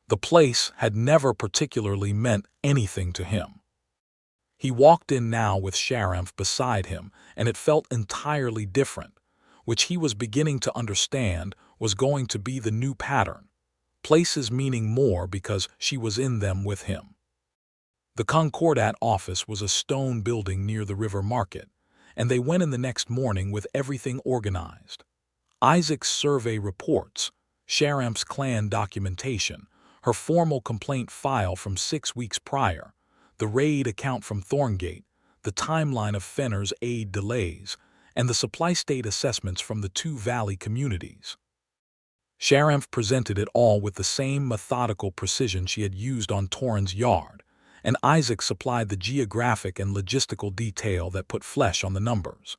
The place had never particularly meant anything to him. He walked in now with Sharamph beside him, and it felt entirely different, which he was beginning to understand was going to be the new pattern, places meaning more because she was in them with him. The Concordat office was a stone building near the river market, and they went in the next morning with everything organized. Isaac's survey reports, Sharamph's clan documentation, her formal complaint file from 6 weeks prior, the raid account from Thorngate, the timeline of Fenner's aid delays, and the supply state assessments from the 2 valley communities. Sharamph presented it all with the same methodical precision she had used on Torrens Yard, and Isaac supplied the geographic and logistical detail that put flesh on the numbers.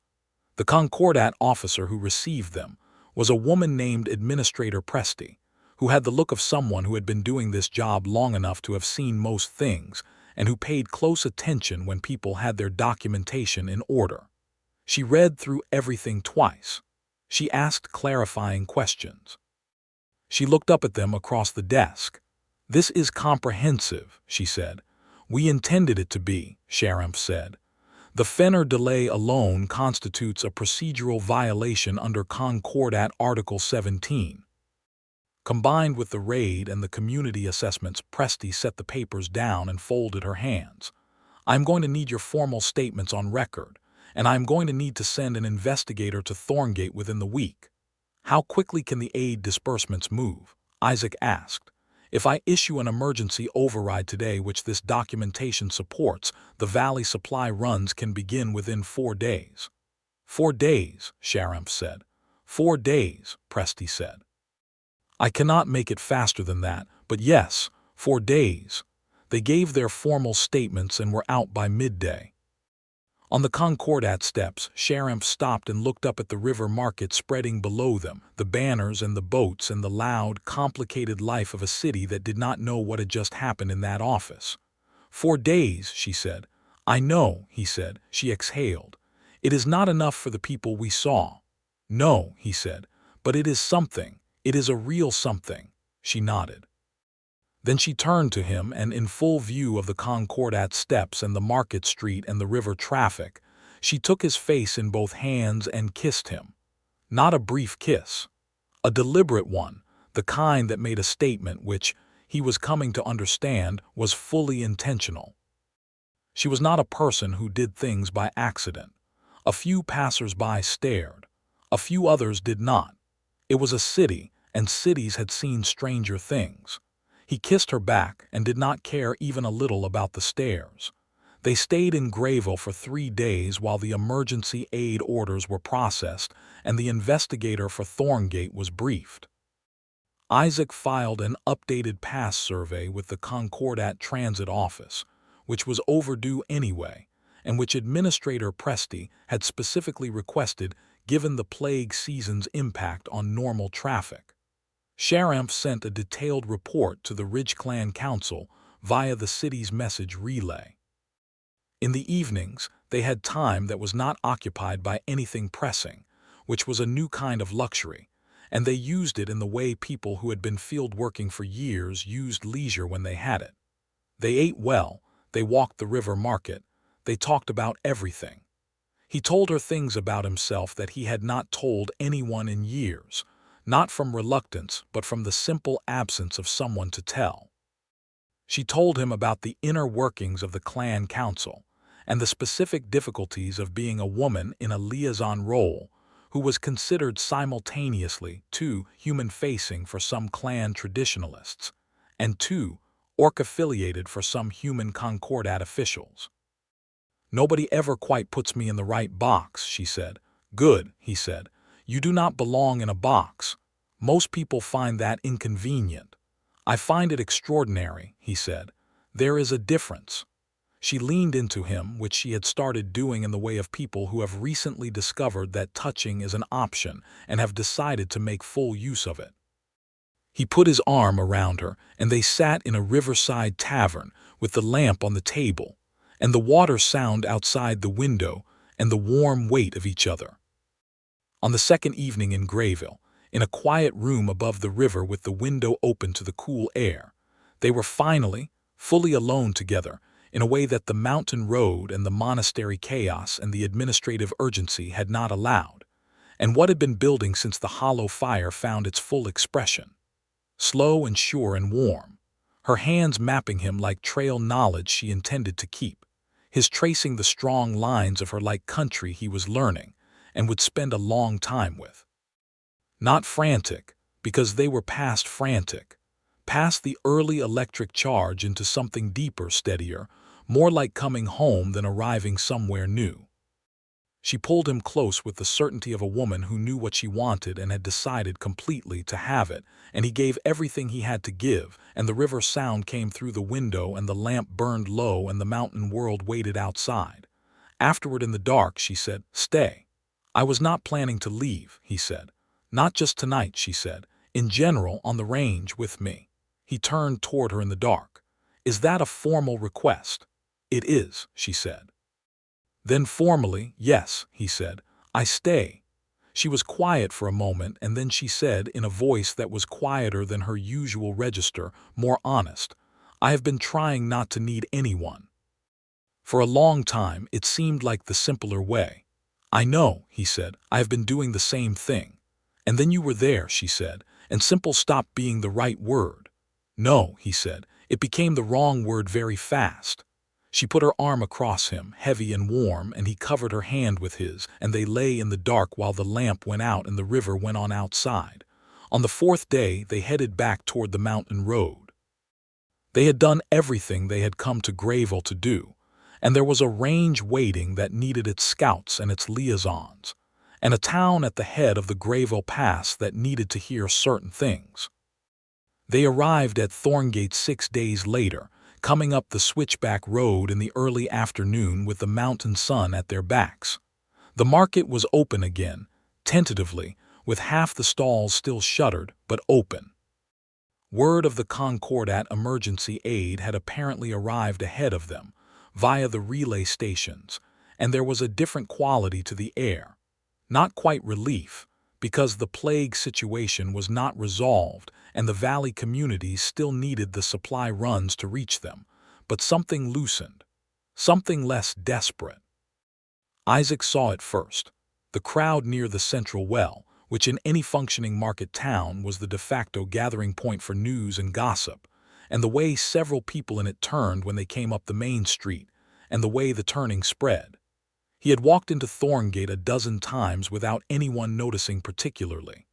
The Concordat officer who received them was a woman named Administrator Presti, who had the look of someone who had been doing this job long enough to have seen most things and who paid close attention when people had their documentation in order. She read through everything twice. She asked clarifying questions. She looked up at them across the desk. "This is comprehensive," she said. "We intended it to be," Sharamph said. "The Fenner delay alone constitutes a procedural violation under Concordat Article 17. Combined with the raid and the community assessments, Presti set the papers down and folded her hands. "I'm going to need your formal statements on record, and I'm going to need to send an investigator to Thorngate within the week." "How quickly can the aid disbursements move?" Isaac asked. "If I issue an emergency override today which this documentation supports, the valley supply runs can begin within 4 days. 4 days, Sharamph said. 4 days, Presti said. "I cannot make it faster than that, but yes, 4 days. They gave their formal statements and were out by midday." On the Concordat steps, Sharamph stopped and looked up at the river market spreading below them, the banners and the boats and the loud, complicated life of a city that did not know what had just happened in that office. 4 days, she said. "I know," he said. She exhaled. "It is not enough for the people we saw." "No," he said, "but it is something. It is a real something." She nodded. Then she turned to him and, in full view of the Concordat steps and the market street and the river traffic, she took his face in both hands and kissed him. Not a brief kiss. A deliberate one, the kind that made a statement which, he was coming to understand, was fully intentional. She was not a person who did things by accident. A few passers-by stared. A few others did not. It was a city, and cities had seen stranger things. He kissed her back and did not care even a little about the stares. They stayed in Grayville for 3 days while the emergency aid orders were processed and the investigator for Thorngate was briefed. Isaac filed an updated pass survey with the Concordat Transit Office, which was overdue anyway, and which Administrator Presti had specifically requested given the plague season's impact on normal traffic. Sharamph sent a detailed report to the Ridge Clan Council via the city's message relay. In the evenings, they had time that was not occupied by anything pressing, which was a new kind of luxury, and they used it in the way people who had been field working for years used leisure when they had it. They ate well, they walked the river market, they talked about everything. He told her things about himself that he had not told anyone in years, not from reluctance but from the simple absence of someone to tell. She told him about the inner workings of the clan council and the specific difficulties of being a woman in a liaison role who was considered simultaneously too human-facing for some clan traditionalists and too orc-affiliated for some human Concordat officials. "Nobody ever quite puts me in the right box," she said. "Good," he said. "You do not belong in a box. Most people find that inconvenient." "I find it extraordinary," he said. "There is a difference." She leaned into him, which she had started doing in the way of people who have recently discovered that touching is an option and have decided to make full use of it. He put his arm around her, and they sat in a riverside tavern with the lamp on the table, and the water sound outside the window, and the warm weight of each other. On the second evening in Greyville, in a quiet room above the river with the window open to the cool air, they were finally, fully alone together, in a way that the mountain road and the monastery chaos and the administrative urgency had not allowed, and what had been building since the hollow fire found its full expression. Slow and sure and warm, her hands mapping him like trail knowledge she intended to keep, his tracing the strong lines of her like country he was learning and would spend a long time with. Not frantic, because they were past frantic, past the early electric charge into something deeper, steadier, more like coming home than arriving somewhere new. She pulled him close with the certainty of a woman who knew what she wanted and had decided completely to have it, and he gave everything he had to give, and the river sound came through the window and the lamp burned low and the mountain world waited outside. Afterward in the dark she said, "Stay." "I was not planning to leave," he said. "Not just tonight," she said. "In general, on the range with me." He turned toward her in the dark. "Is that a formal request?" "It is," she said. "Then formally, yes," he said. "I stay." She was quiet for a moment, and then she said, in a voice that was quieter than her usual register, more honest, "I have been trying not to need anyone. For a long time, it seemed like the simpler way." "I know," he said. "I have been doing the same thing." "And then you were there," she said, "and simple stopped being the right word." "No," he said. "It became the wrong word very fast." She put her arm across him, heavy and warm, and he covered her hand with his, and they lay in the dark while the lamp went out and the river went on outside. On the fourth day, they headed back toward the mountain road. They had done everything they had come to Greyville to do, and there was a range waiting that needed its scouts and its liaisons, and a town at the head of the Greyville Pass that needed to hear certain things. They arrived at Thorngate 6 days later, coming up the switchback road in the early afternoon with the mountain sun at their backs. The market was open again, tentatively, with half the stalls still shuttered but open. Word of the Concordat emergency aid had apparently arrived ahead of them, via the relay stations, and there was a different quality to the air. Not quite relief, because the plague situation was not resolved and the valley communities still needed the supply runs to reach them, but something loosened, something less desperate. Isaac saw it first. The crowd near the central well, which in any functioning market town was the de facto gathering point for news and gossip, and the way several people in it turned when they came up the main street, and the way the turning spread. He had walked into Thorngate a dozen times without anyone noticing particularly.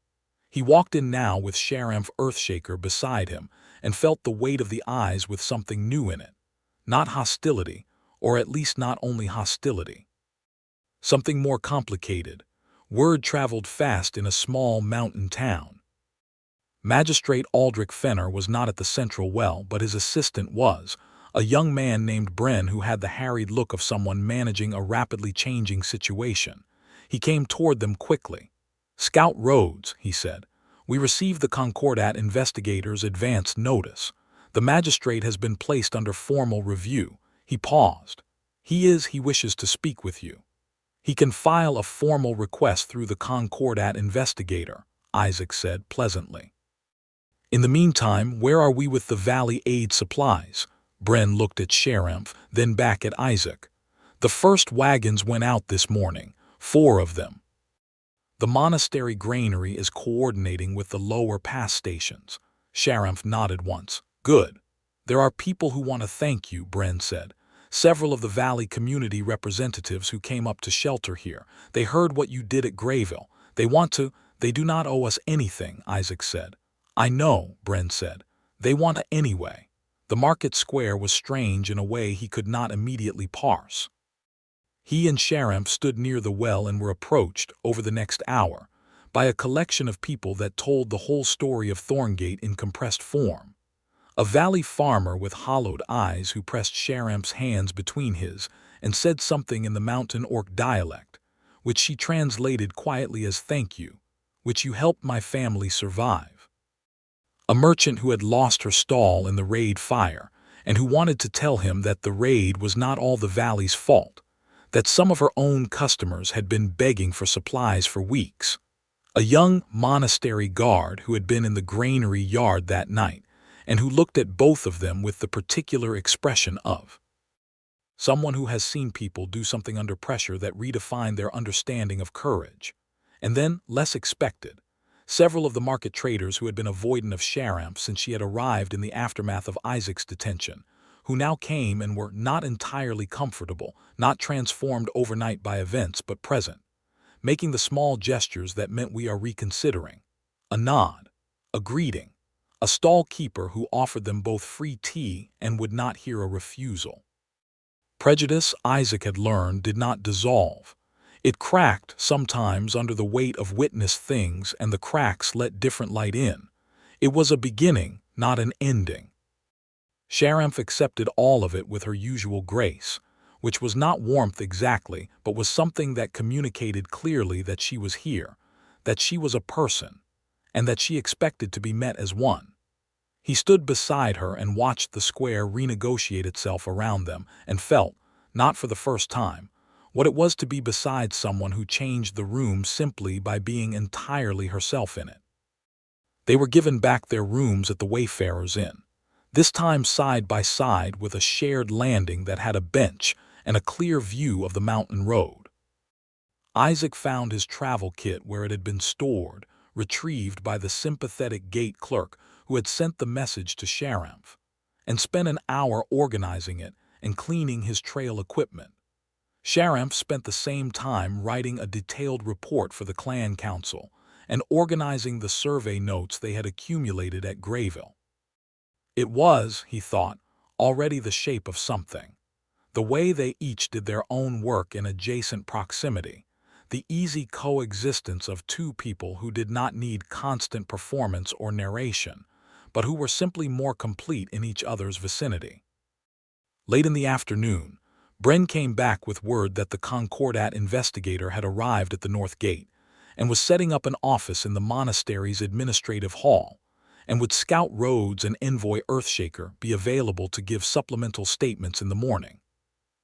He walked in now with Sharamph Earthshaker beside him and felt the weight of the eyes with something new in it. Not hostility, or at least not only hostility. Something more complicated. Word traveled fast in a small mountain town. Magistrate Aldrich Fenner was not at the central well, but his assistant was, a young man named Bren who had the harried look of someone managing a rapidly changing situation. He came toward them quickly. "Scout Rhodes," he said, "we received the Concordat investigators' advance notice. The magistrate has been placed under formal review." He paused. He wishes to speak with you. He can file a formal request through the Concordat investigator," Isaac said pleasantly. "In the meantime, where are we with the Valley aid supplies?" Bren looked at Sharamph, then back at Isaac. "The first wagons went out this morning, 4 of them. The monastery granary is coordinating with the lower pass stations." Sharamph nodded once. "Good. There are people who want to thank you," Bren said. "Several of the Valley community representatives who came up to shelter here. They heard what you did at Greyville. They do not owe us anything," Isaac said. "I know," Bren said. "They want to anyway." The market square was strange in a way he could not immediately parse. He and Sharamph stood near the well and were approached, over the next hour, by a collection of people that told the whole story of Thorngate in compressed form. A valley farmer with hollowed eyes who pressed Sharamph's hands between his and said something in the mountain orc dialect, which she translated quietly as "thank you, which you helped my family survive." a merchant who had lost her stall in the raid fire, and who wanted to tell him that the raid was not all the valley's fault, that some of her own customers had been begging for supplies for weeks. A young monastery guard who had been in the granary yard that night, and who looked at both of them with the particular expression of someone who has seen people do something under pressure that redefined their understanding of courage. And then, less expected, several of the market traders who had been avoidant of Sharamph since she had arrived in the aftermath of Isaac's detention, who now came and were not entirely comfortable, not transformed overnight by events, but present, making the small gestures that meant we are reconsidering. A nod, a greeting, a stall keeper who offered them both free tea and would not hear a refusal. Prejudice, Isaac had learned, did not dissolve. It cracked sometimes under the weight of witnessed things, and the cracks let different light in. It was a beginning, not an ending. Sharamph accepted all of it with her usual grace, which was not warmth exactly, but was something that communicated clearly that she was here, that she was a person, and that she expected to be met as one. He stood beside her and watched the square renegotiate itself around them, and felt, not for the first time, what it was to be beside someone who changed the room simply by being entirely herself in it. They were given back their rooms at the Wayfarers' Inn, this time side by side with a shared landing that had a bench and a clear view of the mountain road. Isaac found his travel kit where it had been stored, retrieved by the sympathetic gate clerk who had sent the message to Sharamph, and spent an hour organizing it and cleaning his trail equipment. Sharamph spent the same time writing a detailed report for the clan council and organizing the survey notes they had accumulated at Grayville. It was, he thought, already the shape of something. The way they each did their own work in adjacent proximity, the easy coexistence of two people who did not need constant performance or narration, but who were simply more complete in each other's vicinity. Late in the afternoon, Bren came back with word that the Concordat investigator had arrived at the North Gate and was setting up an office in the monastery's administrative hall, and would Scout Rhodes and Envoy Earthshaker be available to give supplemental statements in the morning.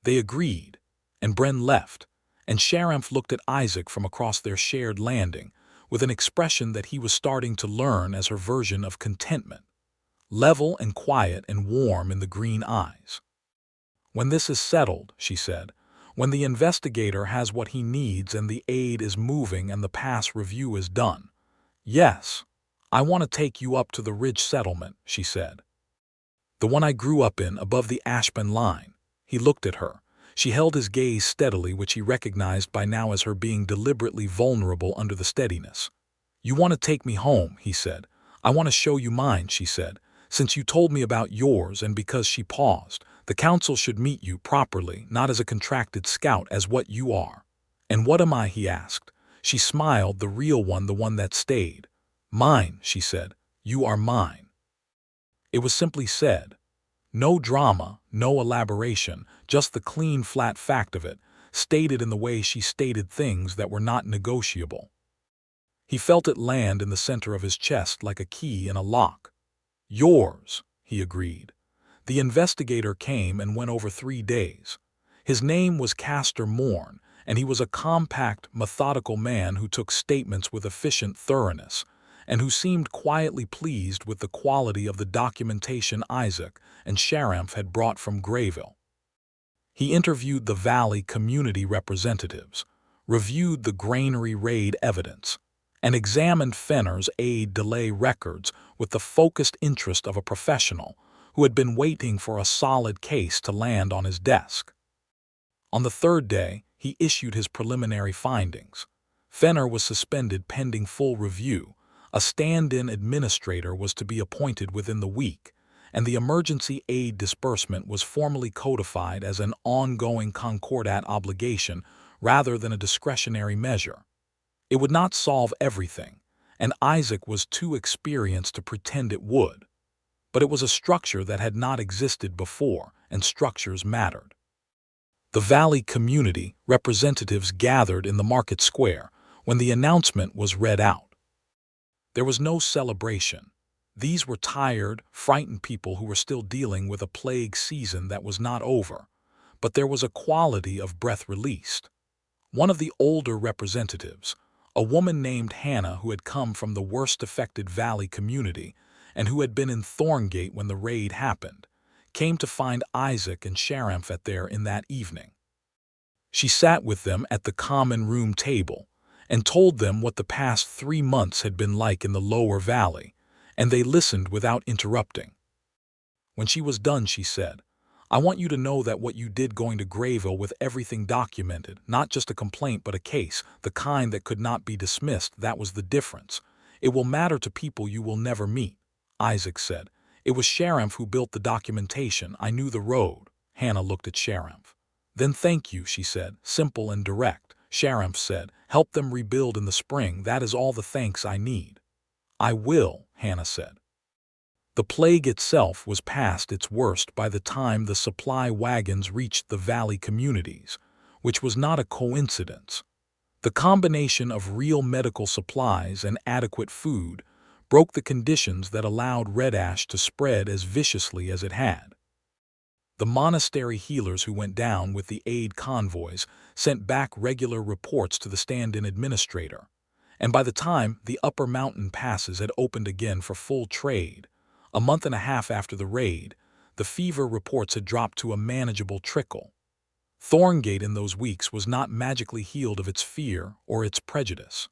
They agreed, and Bren left, and Sharamph looked at Isaac from across their shared landing with an expression that he was starting to learn as her version of contentment, level and quiet and warm in the green eyes. "When this is settled," she said, "when the investigator has what he needs and the aid is moving and the pass review is done. Yes, I want to take you up to the Ridge settlement," she said. "The one I grew up in, above the Ashburn line." He looked at her. She held his gaze steadily, which he recognized by now as her being deliberately vulnerable under the steadiness. "You want to take me home," he said. "I want to show you mine," she said. "Since you told me about yours," and because she paused, "the council should meet you properly, not as a contracted scout, as what you are." "And what am I?" he asked. She smiled, the real one, the one that stayed. "Mine," she said. "You are mine." It was simply said. No drama, no elaboration, just the clean, flat fact of it, stated in the way she stated things that were not negotiable. He felt it land in the center of his chest like a key in a lock. "Yours," he agreed. The investigator came and went over 3 days. His name was Castor Morn, and he was a compact, methodical man who took statements with efficient thoroughness, and who seemed quietly pleased with the quality of the documentation Isaac and Sharamph had brought from Grayville. He interviewed the Valley community representatives, reviewed the granary raid evidence, and examined Fenner's aid delay records with the focused interest of a professional who had been waiting for a solid case to land on his desk. On the 3rd day, he issued his preliminary findings. Fenner was suspended pending full review, a stand-in administrator was to be appointed within the week, and the emergency aid disbursement was formally codified as an ongoing Concordat obligation rather than a discretionary measure. It would not solve everything, and Isaac was too experienced to pretend it would. But it was a structure that had not existed before, and structures mattered. The Valley community representatives gathered in the market square when the announcement was read out. There was no celebration. These were tired, frightened people who were still dealing with a plague season that was not over, but there was a quality of breath released. One of the older representatives, a woman named Hannah who had come from the worst-affected valley community and who had been in Thorngate when the raid happened, came to find Isaac and Sharamph there in that evening. She sat with them at the common room table and told them what the past 3 months had been like in the lower valley, and they listened without interrupting. When she was done, she said, "I want you to know that what you did going to Grayville with everything documented, not just a complaint but a case, the kind that could not be dismissed, that was the difference. It will matter to people you will never meet." Isaac said, "It was Sharamph who built the documentation. I knew the road." Hannah looked at Sharamph. "Then thank you," she said, simple and direct. Sharamph said, "Help them rebuild in the spring. That is all the thanks I need." "I will," Hannah said. The plague itself was past its worst by the time the supply wagons reached the valley communities, which was not a coincidence. The combination of real medical supplies and adequate food broke the conditions that allowed red ash to spread as viciously as it had. The monastery healers who went down with the aid convoys sent back regular reports to the stand-in administrator, and by the time the upper mountain passes had opened again for full trade, a month and a half after the raid, the fever reports had dropped to a manageable trickle. Thorngate in those weeks was not magically healed of its fear or its prejudice.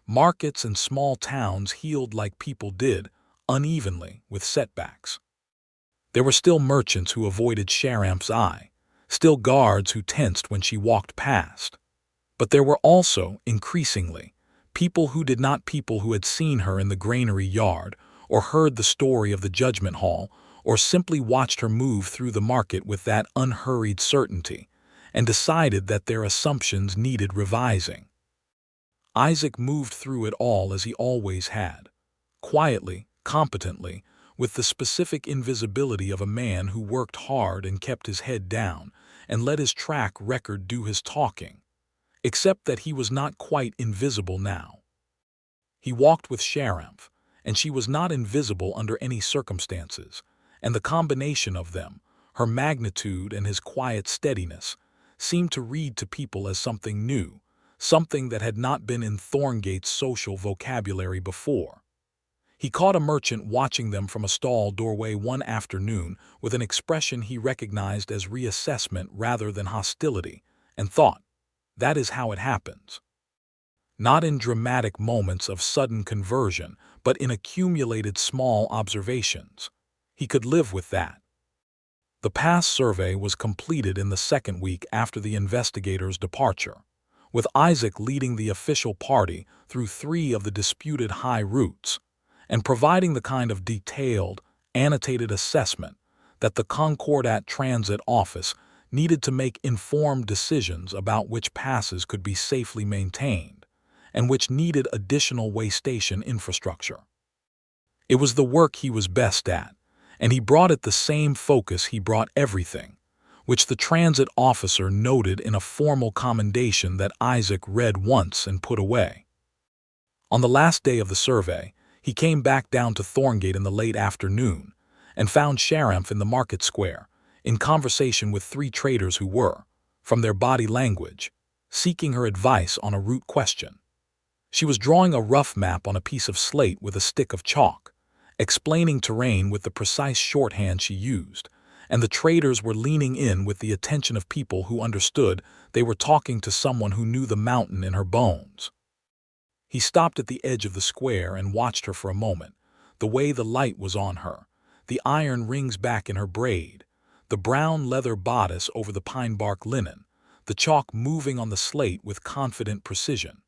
Markets and small towns healed like people did, unevenly, with setbacks. There were still merchants who avoided Sharamph's eye, still guards who tensed when she walked past. But there were also, increasingly, people who had seen her in the granary yard, or heard the story of the judgment hall, or simply watched her move through the market with that unhurried certainty, and decided that their assumptions needed revising. Isaac moved through it all as he always had, quietly, competently, with the specific invisibility of a man who worked hard and kept his head down, and let his track record do his talking, except that he was not quite invisible now. He walked with Sharamph, and she was not invisible under any circumstances, and the combination of them, her magnitude and his quiet steadiness, seemed to read to people as something new, something that had not been in Thorngate's social vocabulary before. He caught a merchant watching them from a stall doorway one afternoon with an expression he recognized as reassessment rather than hostility, and thought, "That is how it happens." Not in dramatic moments of sudden conversion, but in accumulated small observations. He could live with that. The past survey was completed in the second week after the investigators' departure, with Isaac leading the official party through 3 of the disputed high routes, and providing the kind of detailed, annotated assessment that the Concordat Transit Office needed to make informed decisions about which passes could be safely maintained, and which needed additional way station infrastructure. It was the work he was best at, and he brought it the same focus he brought everything, which the transit officer noted in a formal commendation that Isaac read once and put away. On the last day of the survey, he came back down to Thorngate in the late afternoon and found Sharamph in the market square, in conversation with 3 traders who were, from their body language, seeking her advice on a route question. She was drawing a rough map on a piece of slate with a stick of chalk, explaining terrain with the precise shorthand she used, and the traders were leaning in with the attention of people who understood they were talking to someone who knew the mountain in her bones. He stopped at the edge of the square and watched her for a moment, the way the light was on her, the iron rings back in her braid, the brown leather bodice over the pine bark linen, the chalk moving on the slate with confident precision.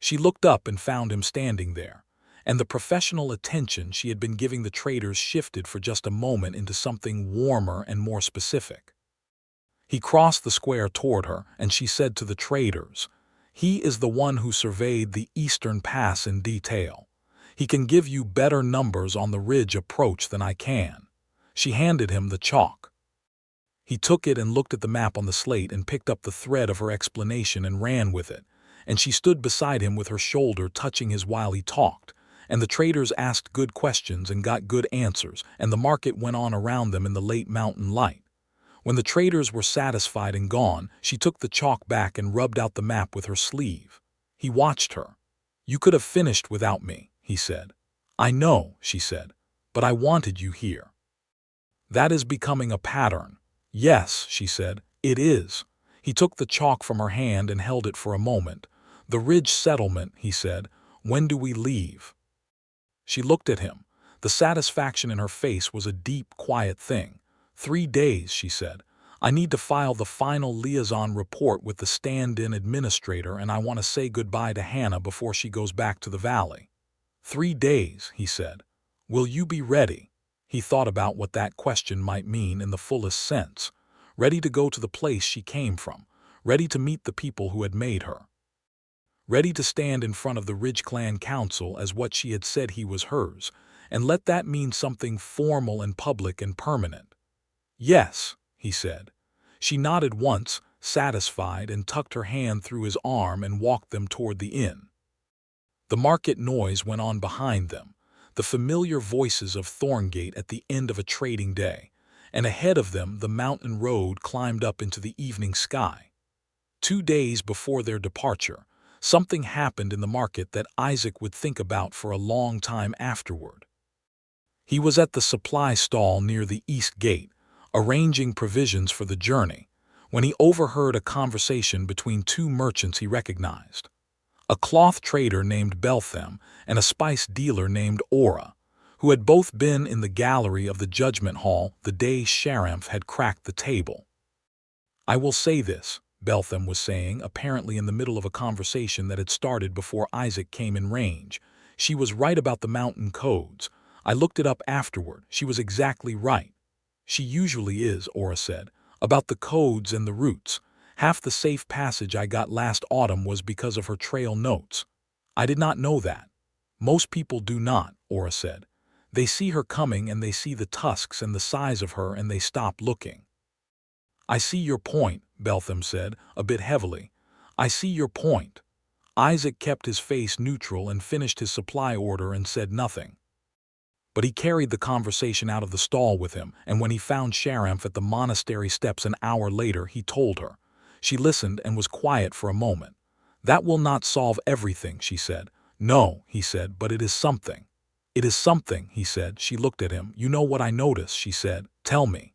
She looked up and found him standing there, and the professional attention she had been giving the traders shifted for just a moment into something warmer and more specific. He crossed the square toward her, and she said to the traders, "He is the one who surveyed the eastern pass in detail. He can give you better numbers on the ridge approach than I can." She handed him the chalk. He took it and looked at the map on the slate and picked up the thread of her explanation and ran with it, and she stood beside him with her shoulder touching his while he talked, and the traders asked good questions and got good answers, and the market went on around them in the late mountain light. When the traders were satisfied and gone, she took the chalk back and rubbed out the map with her sleeve. He watched her. "You could have finished without me," he said. "I know," she said, "but I wanted you here." "That is becoming a pattern." "Yes," she said, "it is." He took the chalk from her hand and held it for a moment. "The Ridge settlement," he said. "When do we leave?" She looked at him. The satisfaction in her face was a deep, quiet thing. 3 days, she said. "I need to file the final liaison report with the stand-in administrator, and I want to say goodbye to Hannah before she goes back to the valley." 3 days, he said. "Will you be ready?" He thought about what that question might mean in the fullest sense. Ready to go to the place she came from. Ready to meet the people who had made her. Ready to stand in front of the Ridge Clan Council as what she had said he was hers, and let that mean something formal and public and permanent. "Yes," he said. She nodded once, satisfied, and tucked her hand through his arm and walked them toward the inn. The market noise went on behind them, the familiar voices of Thorngate at the end of a trading day, and ahead of them the mountain road climbed up into the evening sky. 2 days before their departure, something happened in the market that Isaac would think about for a long time afterward. He was at the supply stall near the east gate, arranging provisions for the journey, when he overheard a conversation between 2 merchants he recognized. A cloth trader named Beltham and a spice dealer named Ora, who had both been in the gallery of the judgment hall the day Sharamph had cracked the table. "I will say this," Beltham was saying, apparently in the middle of a conversation that had started before Isaac came in range. "She was right about the mountain codes. I looked it up afterward. She was exactly right." "She usually is," Ora said, "about the codes and the routes. Half the safe passage I got last autumn was because of her trail notes." "I did not know that." "Most people do not," Ora said. "They see her coming and they see the tusks and the size of her and they stop looking." "I see your point," Beltham said, a bit heavily. "I see your point." Isaac kept his face neutral and finished his supply order and said nothing. But he carried the conversation out of the stall with him, and when he found Sharamph at the monastery steps an hour later, he told her. She listened and was quiet for a moment. "That will not solve everything," she said. "No," he said, "but it is something." "It is something," he said. She looked at him. "You know what I notice," she said. "Tell me."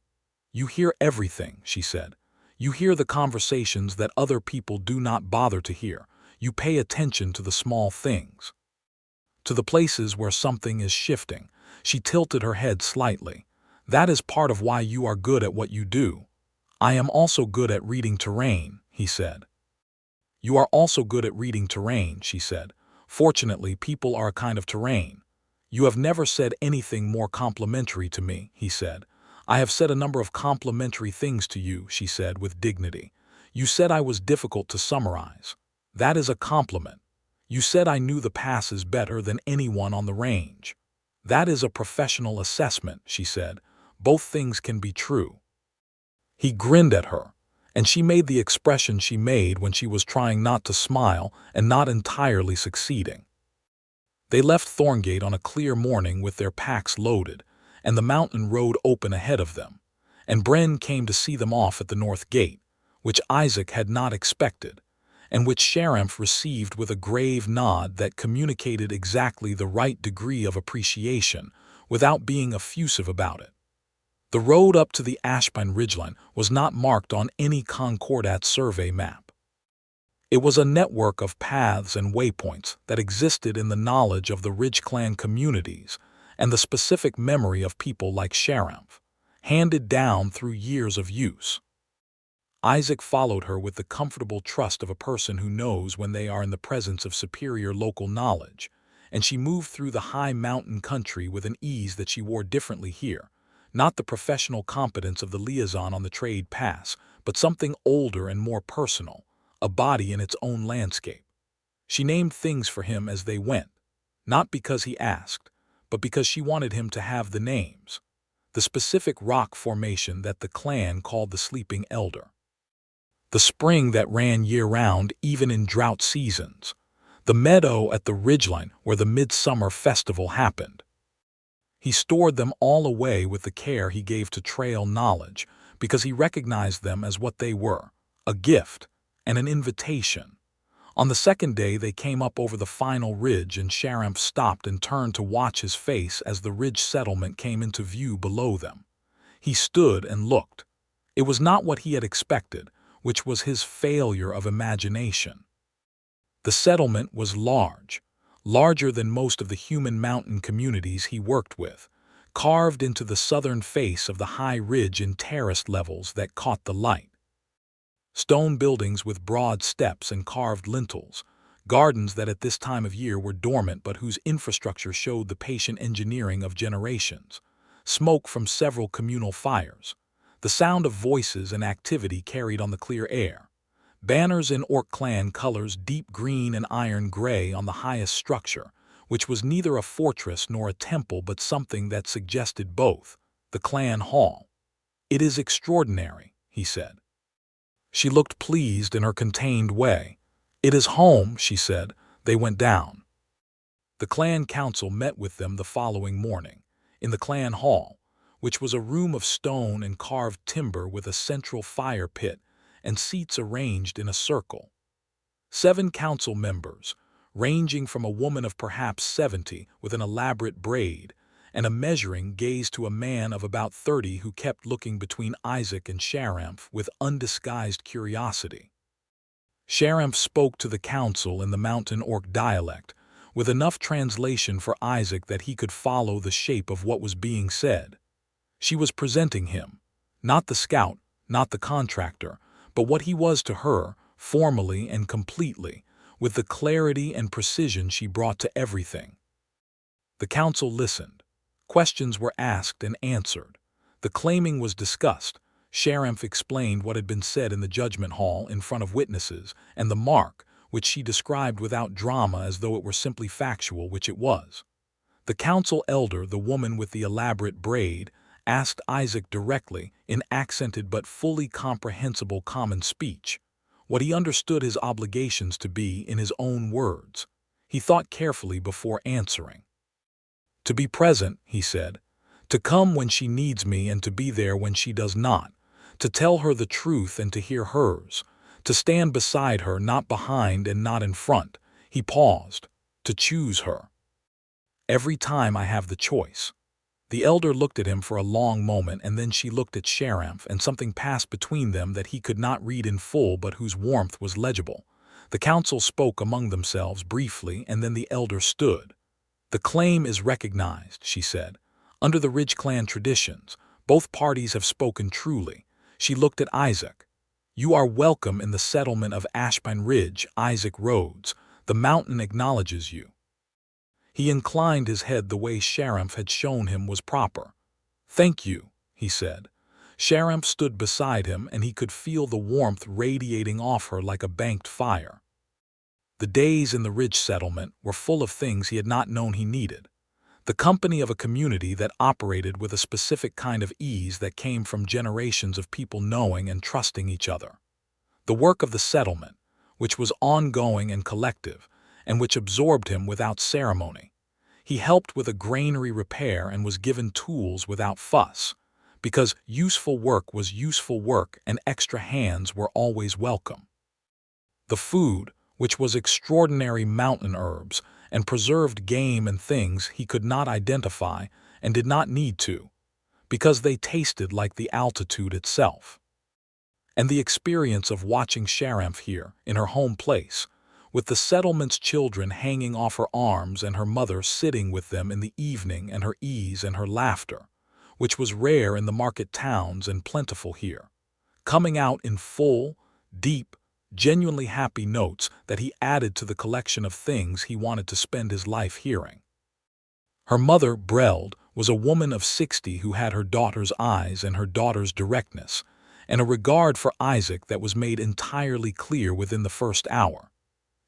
"You hear everything," she said. "You hear the conversations that other people do not bother to hear. You pay attention to the small things. To the places where something is shifting." She tilted her head slightly. "That is part of why you are good at what you do." "I am also good at reading terrain," he said. "You are also good at reading terrain," she said. "Fortunately, people are a kind of terrain." "You have never said anything more complimentary to me," he said. "I have said a number of complimentary things to you," she said with dignity. "You said I was difficult to summarize. That is a compliment. You said I knew the passes better than anyone on the range. That is a professional assessment," she said. "Both things can be true." He grinned at her, and she made the expression she made when she was trying not to smile and not entirely succeeding. They left Thorngate on a clear morning with their packs loaded, and the mountain road open ahead of them, and Bren came to see them off at the north gate, which Isaac had not expected, and which Sharamph received with a grave nod that communicated exactly the right degree of appreciation without being effusive about it. The road up to the Ashpine ridgeline was not marked on any Concordat survey map. It was a network of paths and waypoints that existed in the knowledge of the Ridge Clan communities and the specific memory of people like Sharamph, handed down through years of use. Isaac followed her with the comfortable trust of a person who knows when they are in the presence of superior local knowledge, and she moved through the high mountain country with an ease that she wore differently here, not the professional competence of the liaison on the trade pass, but something older and more personal, a body in its own landscape. She named things for him as they went, not because he asked, but because she wanted him to have the names. The specific rock formation that the clan called the Sleeping Elder. The spring that ran year-round even in drought seasons. the meadow at the ridgeline where the midsummer festival happened. He stored them all away with the care he gave to trail knowledge, because he recognized them as what they were, a gift and an invitation. On the second day they came up over the final ridge, and Sharamph stopped and turned to watch his face as the ridge settlement came into view below them. He stood and looked. It was not what he had expected, which was his failure of imagination. The settlement was large, larger than most of the human mountain communities he worked with, carved into the southern face of the high ridge in terraced levels that caught the light. Stone buildings with broad steps and carved lintels, gardens that at this time of year were dormant but whose infrastructure showed the patient engineering of generations, smoke from several communal fires, the sound of voices and activity carried on the clear air, banners in Orc clan colors, deep green and iron gray on the highest structure, which was neither a fortress nor a temple but something that suggested both, the clan hall. "It is extraordinary," he said. She looked pleased in her contained way. "It is home," she said. They went down. The clan council met with them the following morning, in the clan hall, which was a room of stone and carved timber with a central fire pit and seats arranged in a circle. 7 council members, ranging from a woman of perhaps 70 with an elaborate braid, and a measuring gaze to a man of about 30 who kept looking between Isaac and Sharamph with undisguised curiosity. Sharamph spoke to the council in the Mountain Orc dialect, with enough translation for Isaac that he could follow the shape of what was being said. She was presenting him, not the scout, not the contractor, but what he was to her, formally and completely, with the clarity and precision she brought to everything. The council listened. Questions were asked and answered. The claiming was discussed. Sharamph explained what had been said in the judgment hall in front of witnesses, and the mark, which she described without drama as though it were simply factual, which it was. The council elder, the woman with the elaborate braid, asked Isaac directly, in accented but fully comprehensible common speech, what he understood his obligations to be in his own words. He thought carefully before answering. "To be present," he said, "to come when she needs me and to be there when she does not, to tell her the truth and to hear hers, to stand beside her, not behind and not in front." He paused. "To choose her. Every time I have the choice." The elder looked at him for a long moment, and then she looked at Sharamph, and something passed between them that he could not read in full but whose warmth was legible. The council spoke among themselves briefly, and then the elder stood. "The claim is recognized," she said. "Under the Ridge clan traditions, both parties have spoken truly." She looked at Isaac. "You are welcome in the settlement of Ashpine Ridge, Isaac Rhodes. The mountain acknowledges you." He inclined his head the way Sharamph had shown him was proper. "Thank you," he said. Sharamph stood beside him, and he could feel the warmth radiating off her like a banked fire. The days in the Ridge settlement were full of things he had not known he needed. The company of a community that operated with a specific kind of ease that came from generations of people knowing and trusting each other. The work of the settlement, which was ongoing and collective, and which absorbed him without ceremony. He helped with a granary repair and was given tools without fuss, because useful work was useful work and extra hands were always welcome. The food, which was extraordinary mountain herbs and preserved game and things he could not identify and did not need to, because they tasted like the altitude itself. And the experience of watching Sharamph here, in her home place, with the settlement's children hanging off her arms and her mother sitting with them in the evening, and her ease and her laughter, which was rare in the market towns and plentiful here, coming out in full, deep, genuinely happy notes that he added to the collection of things he wanted to spend his life hearing. Her mother, Breld, was a woman of 60 who had her daughter's eyes and her daughter's directness, and a regard for Isaac that was made entirely clear within the first hour.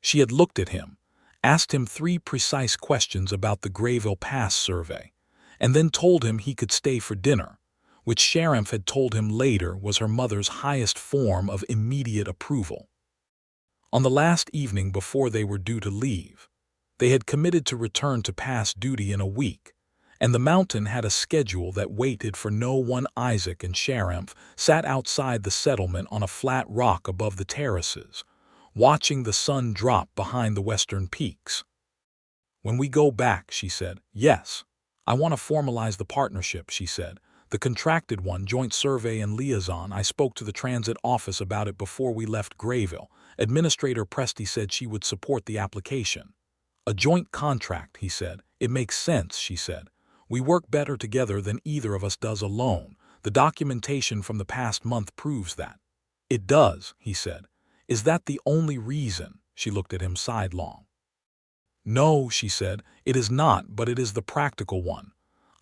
She had looked at him, asked him 3 precise questions about the Grayville Pass survey, and then told him he could stay for dinner, which Sharamph had told him later was her mother's highest form of immediate approval. On the last evening before they were due to leave, they had committed to return to pass duty in a week, and the mountain had a schedule that waited for no one. Isaac and Sharamph sat outside the settlement on a flat rock above the terraces, watching the sun drop behind the western peaks. "When we go back," she said. "Yes. I want to formalize the partnership," she said. "The contracted one, joint survey and liaison. I spoke to the transit office about it before we left Grayville. Administrator Presti said she would support the application." "A joint contract," he said. "It makes sense," she said. "We work better together than either of us does alone. The documentation from the past month proves that." "It does," he said. "Is that the only reason?" She looked at him sidelong. "No," she said, "it is not, but it is the practical one."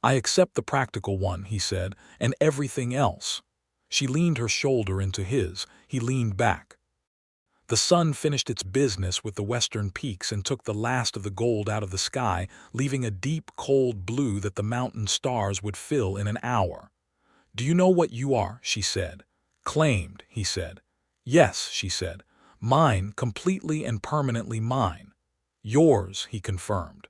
"I accept the practical one," he said, "and everything else." She leaned her shoulder into his. He leaned back. The sun finished its business with the western peaks and took the last of the gold out of the sky, leaving a deep, cold blue that the mountain stars would fill in an hour. "Do you know what you are?" she said. "Claimed," he said. "Yes," she said. "Mine, completely and permanently mine." "Yours," he confirmed.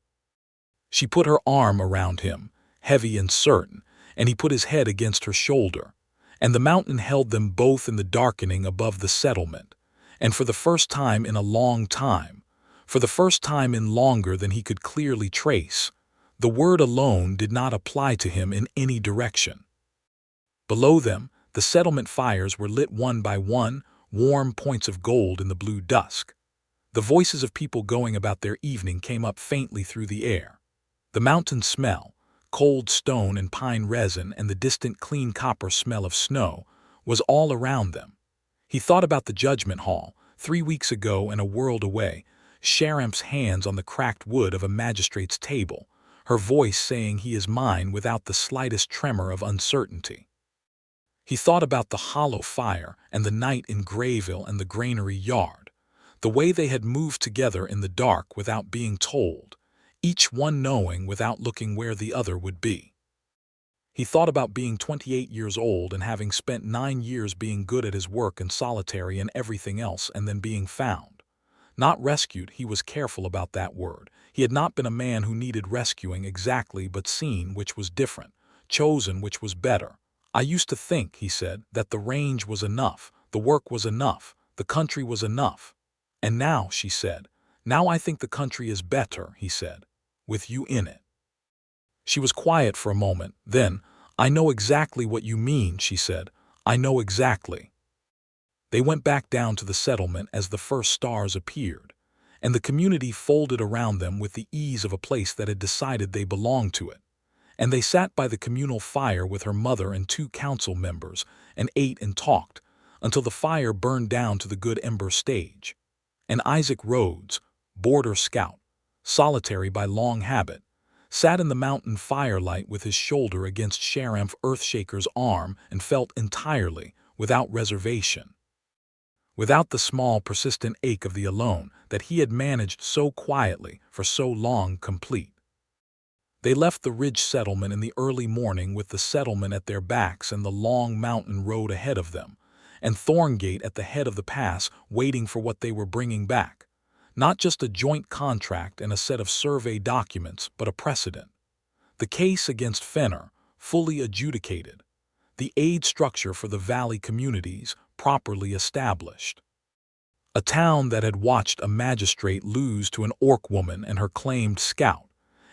She put her arm around him, heavy and certain, and he put his head against her shoulder, and the mountain held them both in the darkening above the settlement. And for the first time in a long time, for the first time in longer than he could clearly trace, the word alone did not apply to him in any direction. Below them, the settlement fires were lit one by one, warm points of gold in the blue dusk. The voices of people going about their evening came up faintly through the air. The mountain smell, cold stone and pine resin, and the distant clean copper smell of snow, was all around them. He thought about the judgment hall, 3 weeks ago and a world away, Sharamph's hands on the cracked wood of a magistrate's table, her voice saying he is mine without the slightest tremor of uncertainty. He thought about the hollow fire and the night in Grayville and the granary yard, the way they had moved together in the dark without being told, each one knowing without looking where the other would be. He thought about being 28 years old and having spent 9 years being good at his work and solitary and everything else, and then being found. Not rescued, he was careful about that word. He had not been a man who needed rescuing exactly, but seen, which was different, chosen, which was better. "I used to think," he said, "that the range was enough, the work was enough, the country was enough. And now," she said, "now I think the country is better," he said, "with you in it." She was quiet for a moment. Then, "I know exactly what you mean," she said. "I know exactly." They went back down to the settlement as the first stars appeared, and the community folded around them with the ease of a place that had decided they belonged to it. And they sat by the communal fire with her mother and 2 council members, and ate and talked, until the fire burned down to the good ember stage. And Isaac Rhodes, border scout, solitary by long habit, sat in the mountain firelight with his shoulder against Sharamph Earthshaker's arm and felt entirely, without reservation, without the small persistent ache of the alone that he had managed so quietly for so long, complete. They left the ridge settlement in the early morning with the settlement at their backs and the long mountain road ahead of them, and Thorngate at the head of the pass waiting for what they were bringing back. Not just a joint contract and a set of survey documents, but a precedent. The case against Fenner, fully adjudicated. The aid structure for the valley communities, properly established. A town that had watched a magistrate lose to an orc woman and her claimed scout,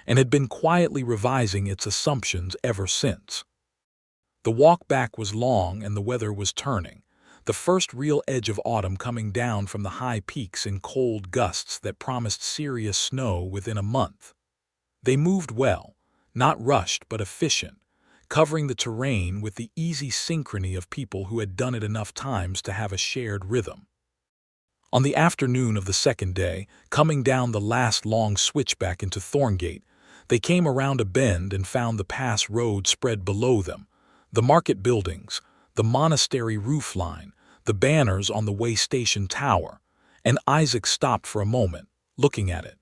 and had been quietly revising its assumptions ever since. The walk back was long and the weather was turning, the first real edge of autumn coming down from the high peaks in cold gusts that promised serious snow within a month. They moved well, not rushed but efficient, covering the terrain with the easy synchrony of people who had done it enough times to have a shared rhythm. On the afternoon of the second day, coming down the last long switchback into Thorngate, they came around a bend and found the pass road spread below them, the market buildings, the monastery roofline, the banners on the way station tower, and Isaac stopped for a moment, looking at it.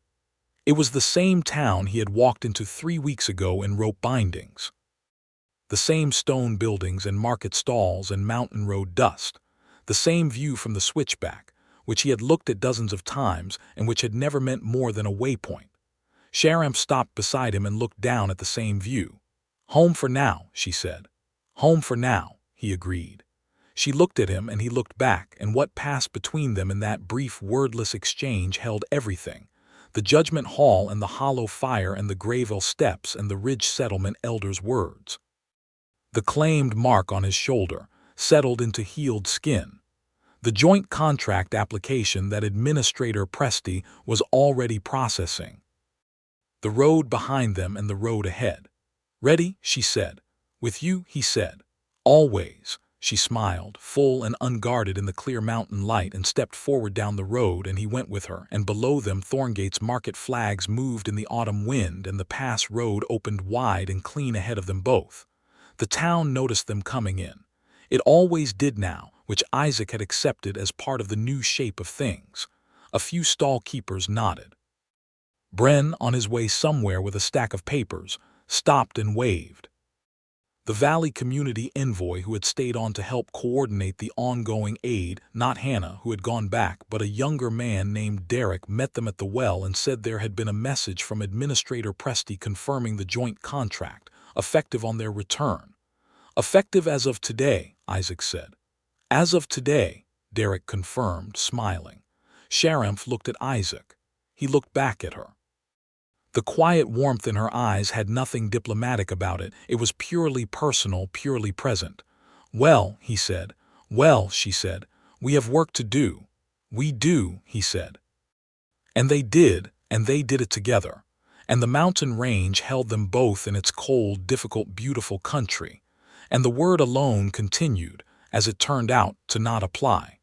It was the same town he had walked into 3 weeks ago in rope bindings. The same stone buildings and market stalls and mountain road dust, the same view from the switchback, which he had looked at dozens of times and which had never meant more than a waypoint. Sharamph stopped beside him and looked down at the same view. "Home for now," she said. "Home for now," he agreed. She looked at him and he looked back, and what passed between them in that brief wordless exchange held everything: the judgment hall and the hollow fire and the Grayville steps and the Ridge settlement elder's words. The claimed mark on his shoulder settled into healed skin. The joint contract application that Administrator Presti was already processing. The road behind them and the road ahead. "Ready?" she said. "With you," he said. "Always." She smiled, full and unguarded in the clear mountain light, and stepped forward down the road, and he went with her, and below them Thorngate's market flags moved in the autumn wind, and the pass road opened wide and clean ahead of them both. The town noticed them coming in. It always did now, which Isaac had accepted as part of the new shape of things. A few stall keepers nodded. Bren, on his way somewhere with a stack of papers, stopped and waved. The Valley Community Envoy, who had stayed on to help coordinate the ongoing aid, not Hannah, who had gone back, but a younger man named Derek, met them at the well and said there had been a message from Administrator Presti confirming the joint contract, effective on their return. "Effective as of today," Isaac said. "As of today," Derek confirmed, smiling. Sharamph looked at Isaac. He looked back at her. The quiet warmth in her eyes had nothing diplomatic about it. It was purely personal, purely present. "Well," he said. "Well," she said. "We have work to do." "We do," he said. And they did it together. And the mountain range held them both in its cold, difficult, beautiful country. And the word alone continued, as it turned out, to not apply.